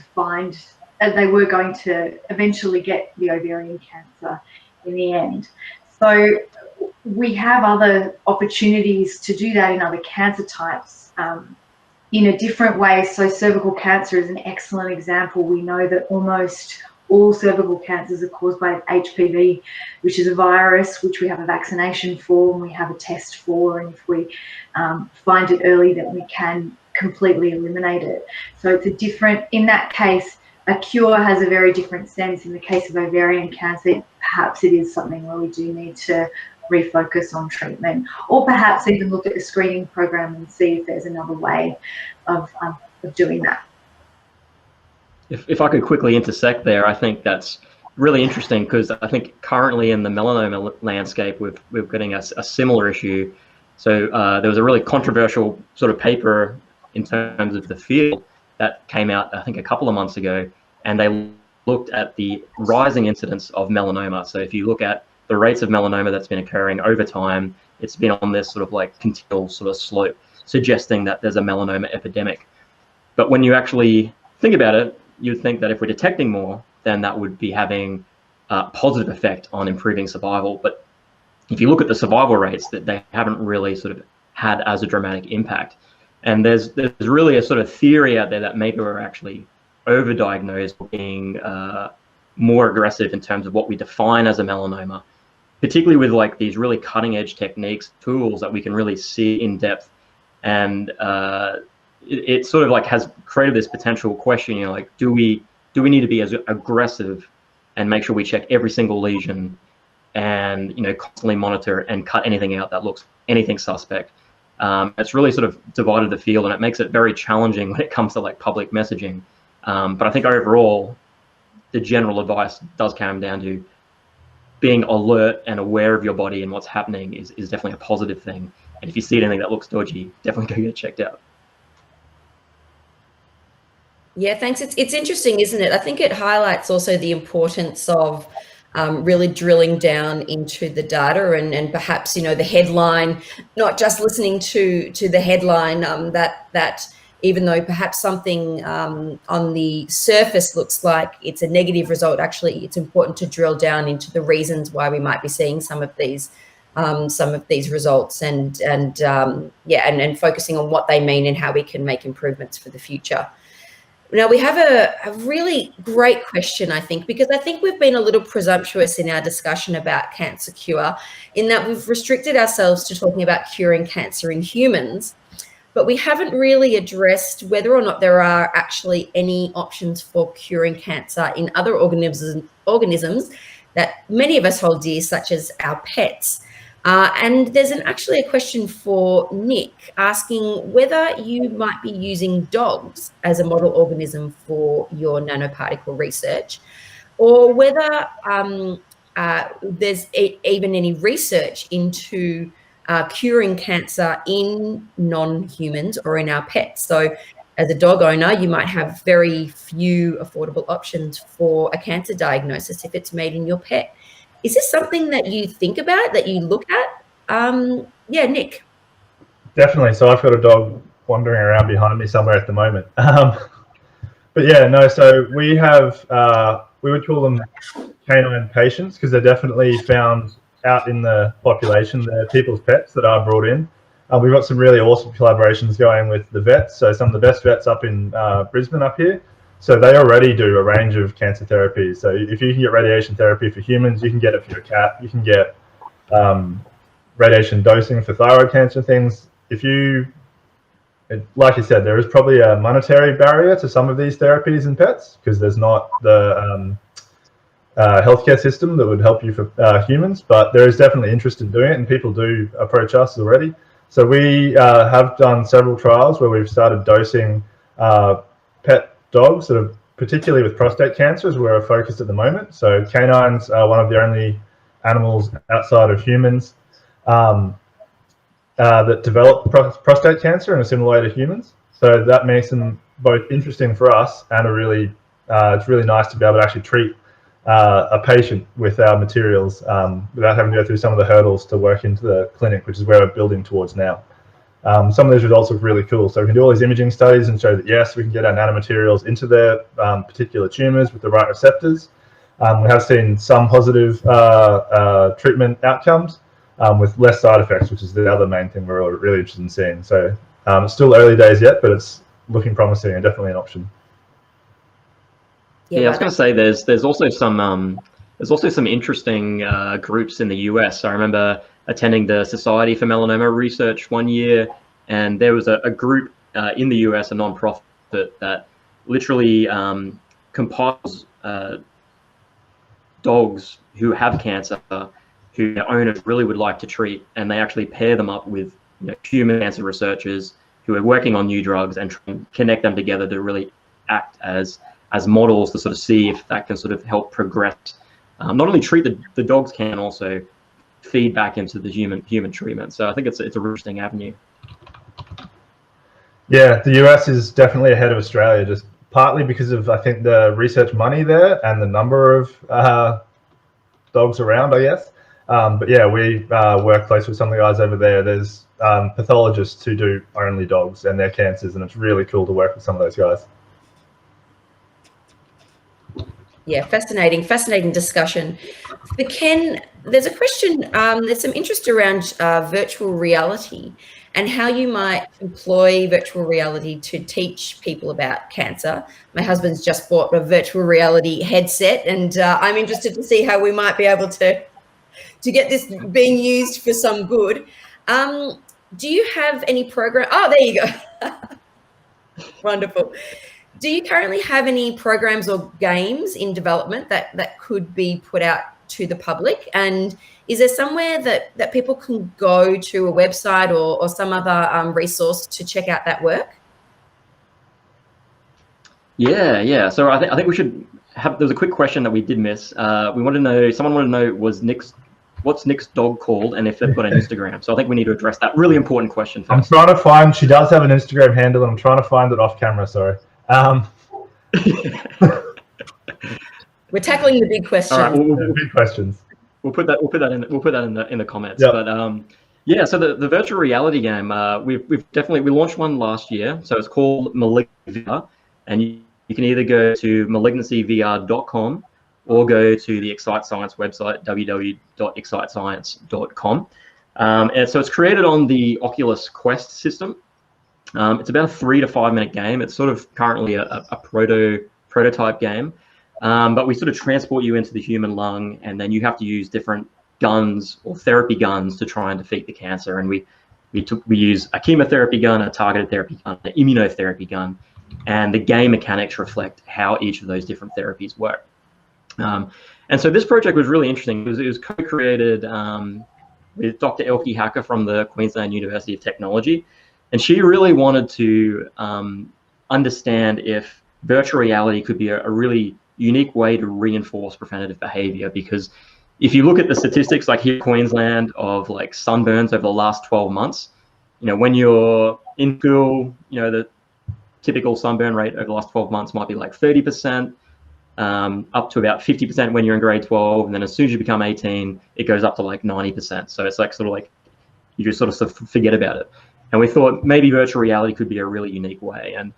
to eventually get the ovarian cancer in the end. So we have other opportunities to do that in other cancer types in a different way. So cervical cancer is an excellent example. We know that almost all cervical cancers are caused by HPV, which is a virus which we have a vaccination for and we have a test for. And if we find it early, then we can completely eliminate it. So it's in that case, a cure has a very different sense. In the case of ovarian cancer, perhaps it is something where we do need to refocus on treatment, or perhaps even look at the screening program and see if there's another way of doing that. If I could quickly intersect there, I think that's really interesting, because I think currently in the melanoma landscape, we're getting a similar issue. So there was a really controversial sort of paper in terms of the field that came out, I think, a couple of months ago, and they looked at the rising incidence of melanoma. So if you look at the rates of melanoma that's been occurring over time, it's been on this sort of like continual sort of slope, suggesting that there's a melanoma epidemic. But when you actually think about it, you'd think that if we're detecting more, then that would be having a positive effect on improving survival. But if you look at the survival rates, that they haven't really sort of had as a dramatic impact. And there's really a sort of theory out there that maybe we're actually overdiagnosed, being more aggressive in terms of what we define as a melanoma, particularly with like these really cutting edge techniques, tools that we can really see in depth. And it sort of like has created this potential question, you know, like, do we need to be as aggressive and make sure we check every single lesion and, you know, constantly monitor and cut anything out that looks anything suspect? It's really sort of divided the field, and it makes it very challenging when it comes to like public messaging. But I think overall, the general advice does come down to being alert and aware of your body and what's happening is definitely a positive thing. And if you see anything that looks dodgy, definitely go get checked out. Yeah, thanks. It's interesting, isn't it? I think it highlights also the importance of really drilling down into the data and perhaps, you know, the headline, not just listening to the headline, that even though perhaps something on the surface looks like it's a negative result, actually it's important to drill down into the reasons why we might be seeing some of these results, and focusing on what they mean and how we can make improvements for the future. Now, we have a really great question, I think, because I think we've been a little presumptuous in our discussion about cancer cure, in that we've restricted ourselves to talking about curing cancer in humans, but we haven't really addressed whether or not there are actually any options for curing cancer in other organisms that many of us hold dear, such as our pets. And there's actually a question for Nick, asking whether you might be using dogs as a model organism for your nanoparticle research, or whether there's even any research into curing cancer in non-humans or in our pets. So as a dog owner, you might have very few affordable options for a cancer diagnosis if it's made in your pet. Is this something that you think about, that you look at? Yeah, Nick. Definitely. So I've got a dog wandering around behind me somewhere at the moment. But yeah, no, so we have, we would call them canine patients, because they're definitely found out in the population. They're people's pets that are brought in. We've got some really awesome collaborations going with the vets. So some of the best vets up in Brisbane up here. So they already do a range of cancer therapies. So if you can get radiation therapy for humans, you can get it for your cat. You can get radiation dosing for thyroid cancer things. If you, like you said, there is probably a monetary barrier to some of these therapies in pets, because there's not the healthcare system that would help you for humans, but there is definitely interest in doing it, and people do approach us already. So we have done several trials where we've started dosing pet dogs, sort of particularly with prostate cancer is where we're focused at the moment. So canines are one of the only animals outside of humans that develop prostate cancer in a similar way to humans. So that makes them both interesting for us, and it's really nice to be able to actually treat a patient with our materials without having to go through some of the hurdles to work into the clinic, which is where we're building towards now. Some of those results look really cool. So we can do all these imaging studies and show that, yes, we can get our nanomaterials into their particular tumors with the right receptors. We have seen some positive treatment outcomes with less side effects, which is the other main thing we're really interested in seeing. So it's still early days yet, but it's looking promising and definitely an option. Yeah, I was going to say there's also some interesting groups in the US. I remember attending the Society for Melanoma Research one year, and there was a group in the US, a non-profit, that literally compiles dogs who have cancer, who their owners really would like to treat, and they actually pair them up with human cancer researchers who are working on new drugs and try and connect them together to really act as models to sort of see if that can sort of help progress. Not only treat the dogs, can also feed back into the human treatment. So I think it's a really interesting avenue. Yeah, the US is definitely ahead of Australia, just partly because of, I think, the research money there and the number of dogs around, I guess. But yeah, we work close with some of the guys over there. There's pathologists who do only dogs and their cancers, and it's really cool to work with some of those guys. Yeah, fascinating discussion. For Ken, there's a question, there's some interest around virtual reality and how you might employ virtual reality to teach people about cancer. My husband's just bought a virtual reality headset, and I'm interested to see how we might be able to get this being used for some good. Do you have any program? Oh, there you go. Wonderful. Do you currently have any programs or games in development that could be put out to the public? And is there somewhere that people can go to, a website or some other resource to check out that work? Yeah. So I think we should have. There's a quick question that we did miss. Someone wanted to know what's Nick's dog called, and if they've got an Instagram. So I think we need to address that really important question first. I'm trying to find. She does have an Instagram handle, and I'm trying to find it off camera. Sorry. We're tackling the big questions. All right, big questions. We'll put that in the comments. Yep. But yeah, so the virtual reality game, we launched one last year. So it's called Malignancy VR, and you can either go to malignancyvr.com or go to the Excite Science website, www.excitescience.com. And so it's created on the Oculus Quest system. It's about a 3 to 5 minute game. It's sort of currently a prototype game, but we sort of transport you into the human lung, and then you have to use different guns or therapy guns to try and defeat the cancer. And we use a chemotherapy gun, a targeted therapy gun, an immunotherapy gun, and the game mechanics reflect how each of those different therapies work. And so this project was really interesting because it was co-created with Dr. Elke Hacker from the Queensland University of Technology. And she really wanted to understand if virtual reality could be a really unique way to reinforce preventative behavior. Because if you look at the statistics, like here in Queensland, of like sunburns over the last 12 months, when you're in school, the typical sunburn rate over the last 12 months might be like 30%, up to about 50% when you're in grade 12. And then as soon as you become 18, it goes up to like 90%. So it's like sort of like you just sort of forget about it. And we thought maybe virtual reality could be a really unique way. And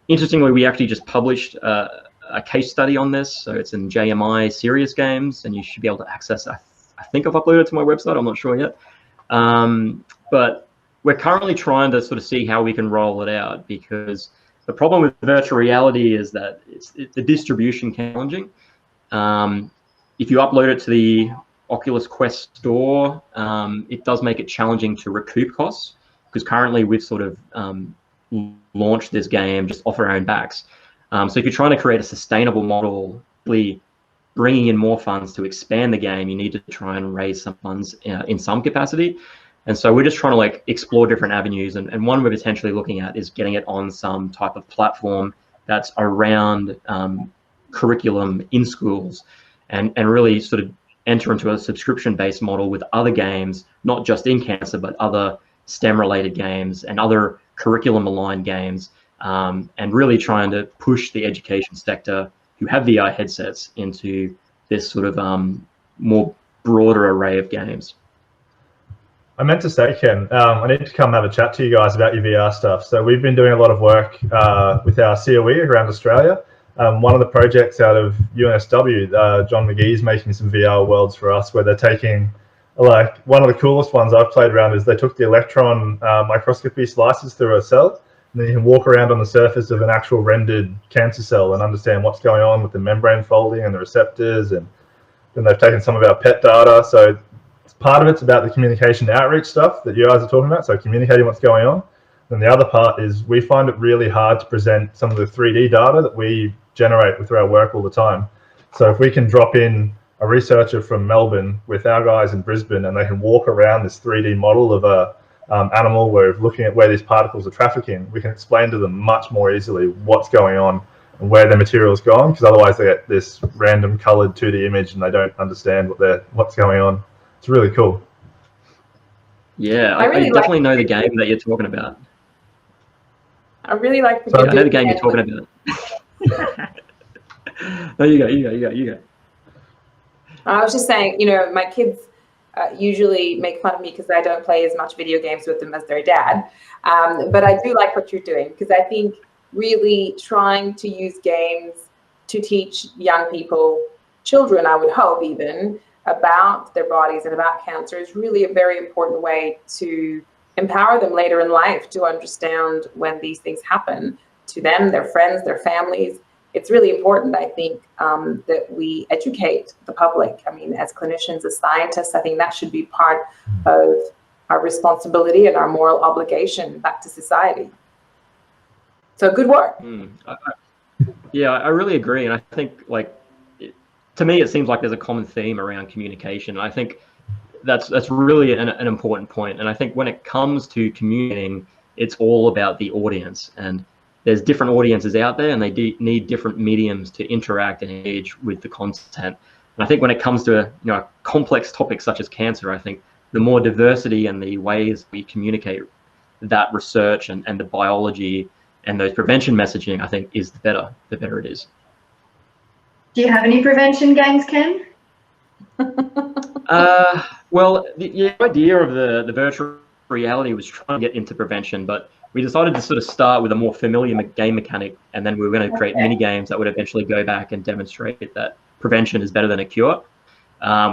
interestingly, we actually just published a case study on this. So it's in JMI Serious Games, and you should be able to access it. I think I've uploaded it to my website. I'm not sure yet. But we're currently trying to sort of see how we can roll it out, because the problem with virtual reality is that the distribution challenging. If you upload it to the Oculus Quest store, it does make it challenging to recoup costs, because currently we've sort of launched this game just off our own backs. So if you're trying to create a sustainable model, really bringing in more funds to expand the game, you need to try and raise some funds in some capacity. And so we're just trying to like explore different avenues. And one we're potentially looking at is getting it on some type of platform that's around curriculum in schools, and really sort of enter into a subscription-based model with other games, not just in cancer, but other STEM-related games and other curriculum-aligned games, and really trying to push the education sector who have VR headsets into this sort of more broader array of games. I meant to say, Ken, I need to come have a chat to you guys about your VR stuff. So we've been doing a lot of work with our COE around Australia. One of the projects out of UNSW, John McGee's making some VR worlds for us, where they're taking, like, one of the coolest ones I've played around is they took the electron microscopy slices through a cell, and then you can walk around on the surface of an actual rendered cancer cell and understand what's going on with the membrane folding and the receptors. And then they've taken some of our PET data. So part of it's about the communication outreach stuff that you guys are talking about, so communicating what's going on. And the other part is we find it really hard to present some of the 3D data that we generate with our work all the time. So if we can drop in a researcher from Melbourne with our guys in Brisbane, and they can walk around this 3D model of a animal, where we're looking at where these particles are trafficking, we can explain to them much more easily what's going on and where their material's gone, because otherwise they get this random coloured 2D image and they don't understand what's going on. It's really cool. Yeah, I definitely know the game that you're talking about. I really like the I know the game you're talking about. No, you go. I was just saying, you know, my kids usually make fun of me because I don't play as much video games with them as their dad. But I do like what you're doing, because I think really trying to use games to teach young people, children, I would hope even, about their bodies and about cancer is really a very important way to empower them later in life to understand when these things happen to them, their friends, their families. It's really important, I think, that we educate the public. I mean, as clinicians, as scientists, I think that should be part of our responsibility and our moral obligation back to society. So good work. Yeah, I really agree. And I think, like, to me, it seems like there's a common theme around communication. I think that's really an important point. And I think when it comes to communicating, it's all about the audience. And there's different audiences out there, and they need different mediums to interact and engage with the content. And I think when it comes to a complex topic such as cancer, I think the more diversity and the ways we communicate that research and the biology and those prevention messaging, I think, is the better it is. Do you have any prevention games, Ken? Well, the idea of the virtual reality was trying to get into prevention, but we decided to sort of start with a more familiar game mechanic, and then we were going to create mini games that would eventually go back and demonstrate that prevention is better than a cure.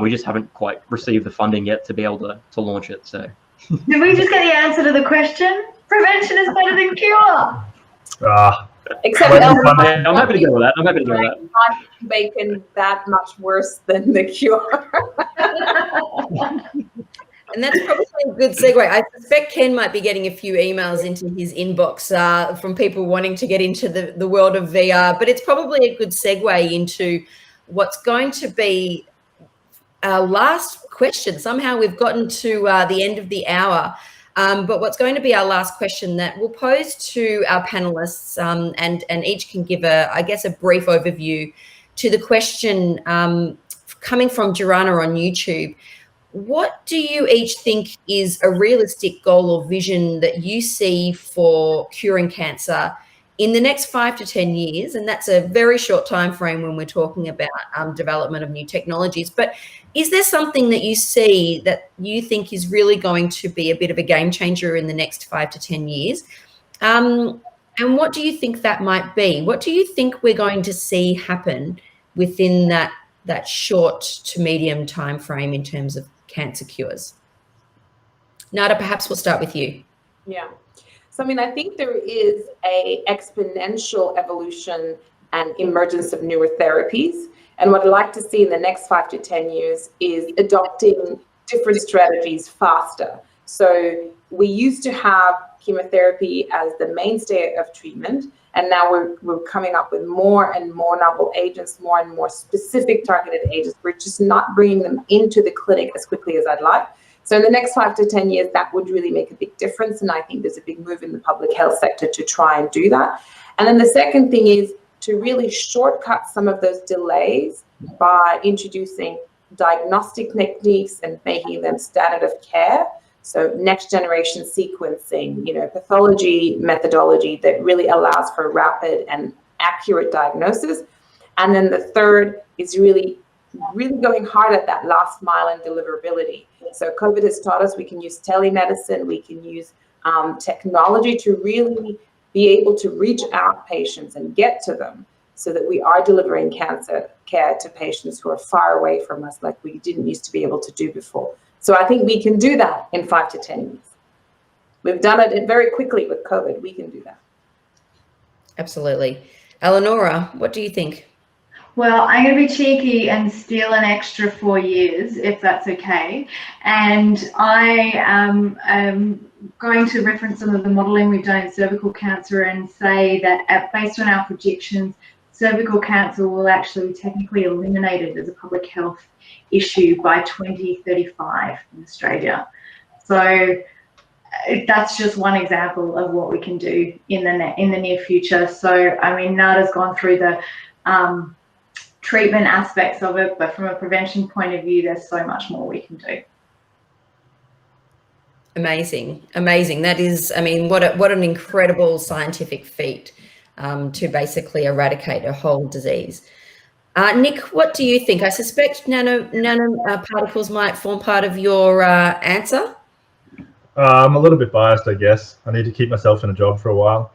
We just haven't quite received the funding yet to be able to launch it. So, did we just get the answer to the question? Prevention is better than cure. Except I'm happy to go with that. I'm happy to go with that. Not making that much worse than the cure. And that's probably a good segue. I suspect Ken might be getting a few emails into his inbox from people wanting to get into the world of VR, but it's probably a good segue into what's going to be our last question. Somehow we've gotten to the end of the hour. But what's going to be our last question that we'll pose to our panelists, and each can give I guess a brief overview to the question coming from Joanna on YouTube. What do you each think is a realistic goal or vision that you see for curing cancer in the next 5 to 10 years? And that's a very short time frame when we're talking about development of new technologies. But is there something that you see that you think is really going to be a bit of a game changer in the next 5 to 10 years? And what do you think that might be? What do you think we're going to see happen within that short to medium time frame in terms of cancer cures? Nada, perhaps we'll start with you. Yeah. So, I mean, I think there is a exponential evolution and emergence of newer therapies. And what I'd like to see in the next 5 to 10 years is adopting different strategies faster. So we used to have chemotherapy as the mainstay of treatment, and now we're coming up with more and more novel agents, more and more specific targeted agents. We're just not bringing them into the clinic as quickly as I'd like. So in the next 5 to 10 years, that would really make a big difference. And I think there's a big move in the public health sector to try and do that. And then the second thing is to really shortcut some of those delays by introducing diagnostic techniques and making them standard of care. So next generation sequencing, pathology methodology that really allows for rapid and accurate diagnosis. And then the third is really going hard at that last mile and deliverability. So COVID has taught us we can use telemedicine, we can use technology to really be able to reach out patients and get to them so that we are delivering cancer care to patients who are far away from us like we didn't used to be able to do before. So I think we can do that in 5 to 10 years. We've done it very quickly with COVID. We can do that. Absolutely. Eleonora, what do you think? Well, I'm going to be cheeky and steal an extra 4 years, if that's okay. And I am going to reference some of the modelling we've done in cervical cancer and say that based on our projections, cervical cancer will actually be technically eliminated as a public health issue by 2035 in Australia. So that's just one example of what we can do in the near future. So, I mean, Nada's gone through the treatment aspects of it, but from a prevention point of view, there's so much more we can do. Amazing, amazing. That is, I mean, what an incredible scientific feat to basically eradicate a whole disease. Nick, what do you think? I suspect nanoparticles might form part of your answer. I'm a little bit biased, I guess. I need to keep myself in a job for a while.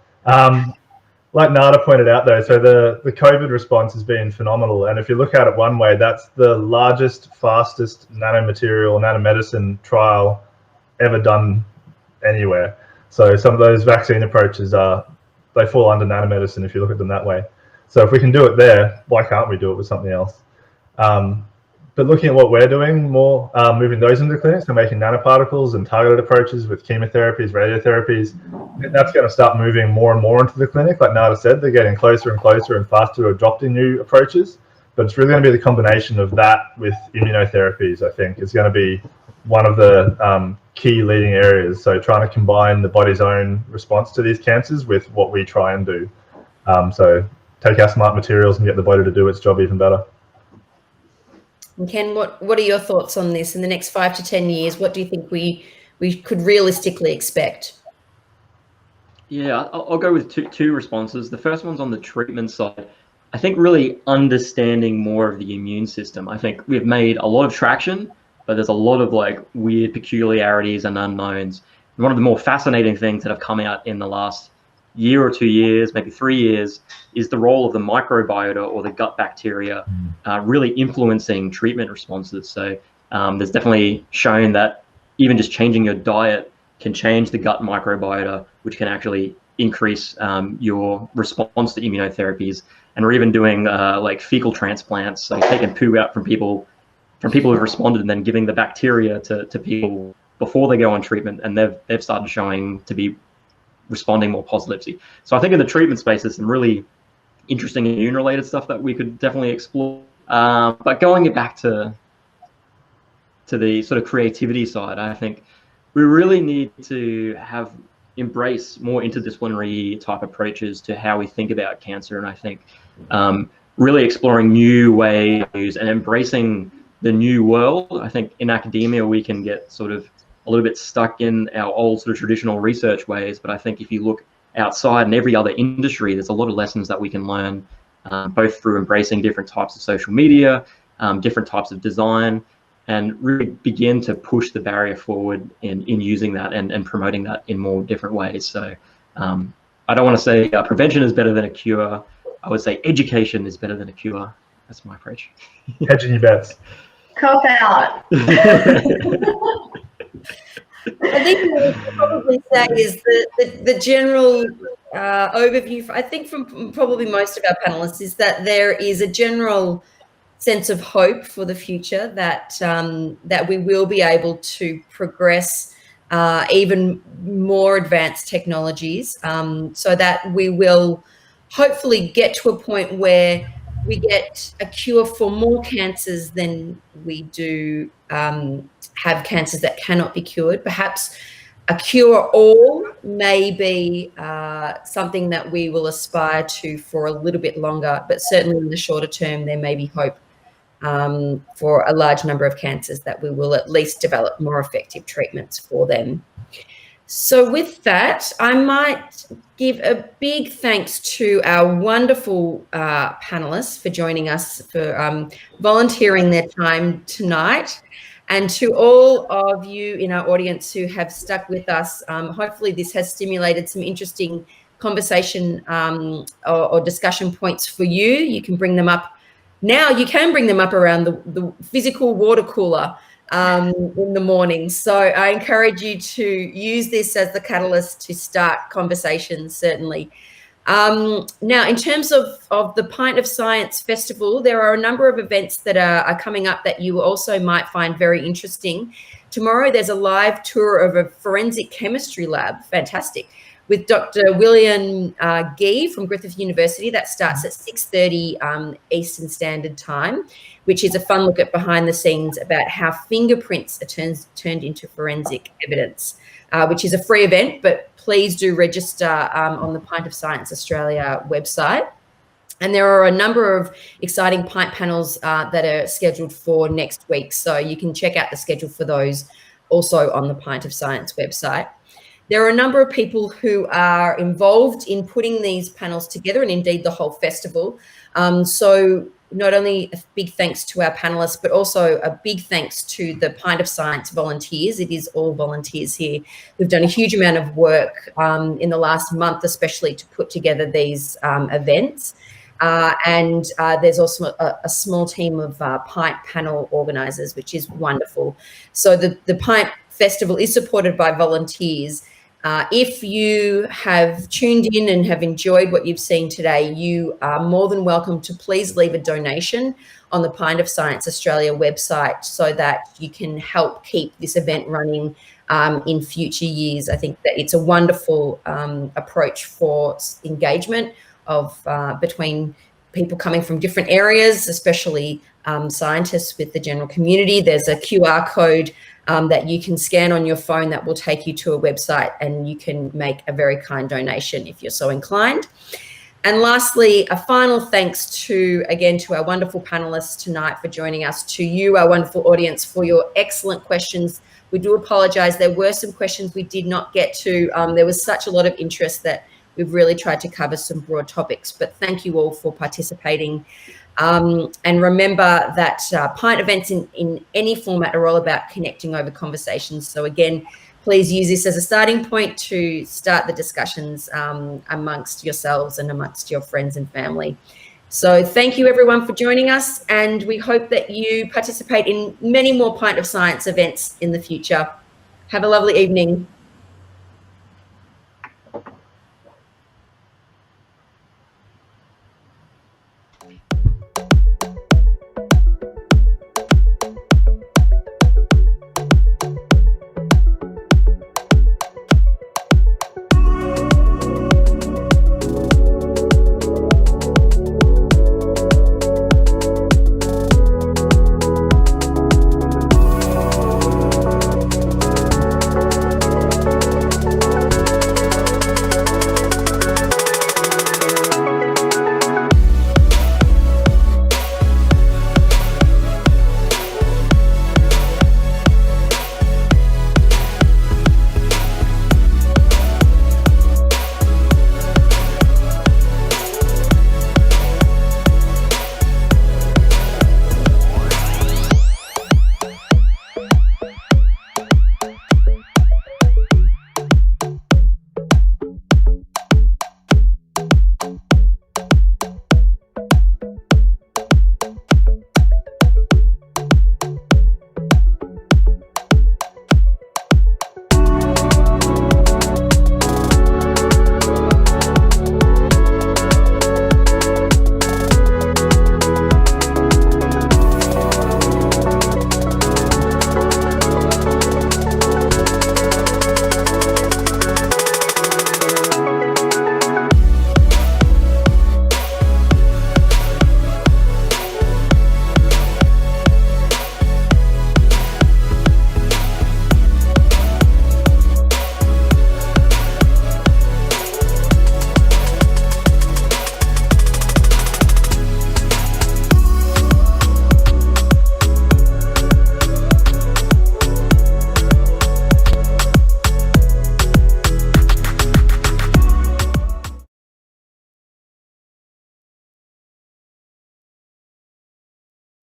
Like Nada pointed out, though, so the COVID response has been phenomenal. And if you look at it one way, that's the largest, fastest nanomaterial, nanomedicine trial ever done anywhere. So some of those vaccine approaches they fall under nanomedicine if you look at them that way. So if we can do it there, why can't we do it with something else? But looking at what we're doing more, moving those into the clinics and making nanoparticles and targeted approaches with chemotherapies, radiotherapies, that's going to start moving more and more into the clinic. Like Nada said, they're getting closer and closer and faster to adopting new approaches. But it's really going to be the combination of that with immunotherapies, I think, is going to be one of the key leading areas. So trying to combine the body's own response to these cancers with what we try and do. So take our smart materials and get the body to do its job even better. And Ken, what are your thoughts on this? In the next 5 to 10 years, what do you think we could realistically expect? Yeah, I'll go with two responses. The first one's on the treatment side. I think really understanding more of the immune system. I think we've made a lot of traction, but there's a lot of like weird peculiarities and unknowns. And one of the more fascinating things that have come out in the last year or 2 years, maybe 3 years, is the role of the microbiota or the gut bacteria really influencing treatment responses. So there's definitely shown that even just changing your diet can change the gut microbiota, which can actually increase your response to immunotherapies. And we're even doing like fecal transplants, so taking poo out from people who've responded and then giving the bacteria to people before they go on treatment, and they've started showing to be responding more positively. So I think in the treatment space, there's some really interesting immune-related stuff that we could definitely explore. But going back to the sort of creativity side, I think we really need to embrace more interdisciplinary type approaches to how we think about cancer. And I think really exploring new ways and embracing the new world. I think in academia, we can get sort of a little bit stuck in our old sort of traditional research ways. But I think if you look outside in every other industry, there's a lot of lessons that we can learn, both through embracing different types of social media, different types of design, and really begin to push the barrier forward in using that and promoting that in more different ways. So I don't want to say prevention is better than a cure. I would say education is better than a cure. That's my approach. Hedging your bets. Cop out. I think what we can probably say is the general overview, I think from probably most of our panelists, is that there is a general sense of hope for the future that that we will be able to progress even more advanced technologies, so that we will hopefully get to a point where we get a cure for more cancers than we do have cancers that cannot be cured. Perhaps a cure-all may be something that we will aspire to for a little bit longer, but certainly in the shorter term, there may be hope for a large number of cancers that we will at least develop more effective treatments for them. So with that, I might give a big thanks to our wonderful panelists for joining us, for volunteering their time tonight, and to all of you in our audience who have stuck with us. Hopefully this has stimulated some interesting conversation or discussion points for you. You can bring them up now. You can bring them up around the physical water cooler in the morning. So I encourage you to use this as the catalyst to start conversations, certainly. Now, in terms of the Pint of Science Festival, there are a number of events that are coming up that you also might find very interesting. Tomorrow, there's a live tour of a forensic chemistry lab, fantastic, with Dr. William Gee from Griffith University. That starts at 6:30 Eastern Standard Time, which is a fun look at behind the scenes about how fingerprints are turned into forensic evidence, which is a free event, but please do register on the Pint of Science Australia website. And there are a number of exciting pint panels that are scheduled for next week. So you can check out the schedule for those also on the Pint of Science website. There are a number of people who are involved in putting these panels together, and indeed the whole festival. So not only a big thanks to our panelists, but also a big thanks to the Pint of Science volunteers. It is all volunteers here who've done a huge amount of work in the last month, especially to put together these events. And there's also a small team of Pint panel organisers, which is wonderful. So the Pint Festival is supported by volunteers. If you have tuned in and have enjoyed what you've seen today, you are more than welcome to please leave a donation on the Pint of Science Australia website so that you can help keep this event running in future years. I think that it's a wonderful approach for engagement of between people coming from different areas, especially scientists with the general community. There's a QR code that you can scan on your phone that will take you to a website, and you can make a very kind donation if you're so inclined. And lastly, a final thanks to our wonderful panelists tonight for joining us, to you, our wonderful audience, for your excellent questions. We do apologise, there were some questions we did not get to. There was such a lot of interest that we've really tried to cover some broad topics, but thank you all for participating. And remember that Pint events in any format are all about connecting over conversations. So again, please use this as a starting point to start the discussions amongst yourselves and amongst your friends and family. So thank you everyone for joining us, and we hope that you participate in many more Pint of Science events in the future. Have a lovely evening.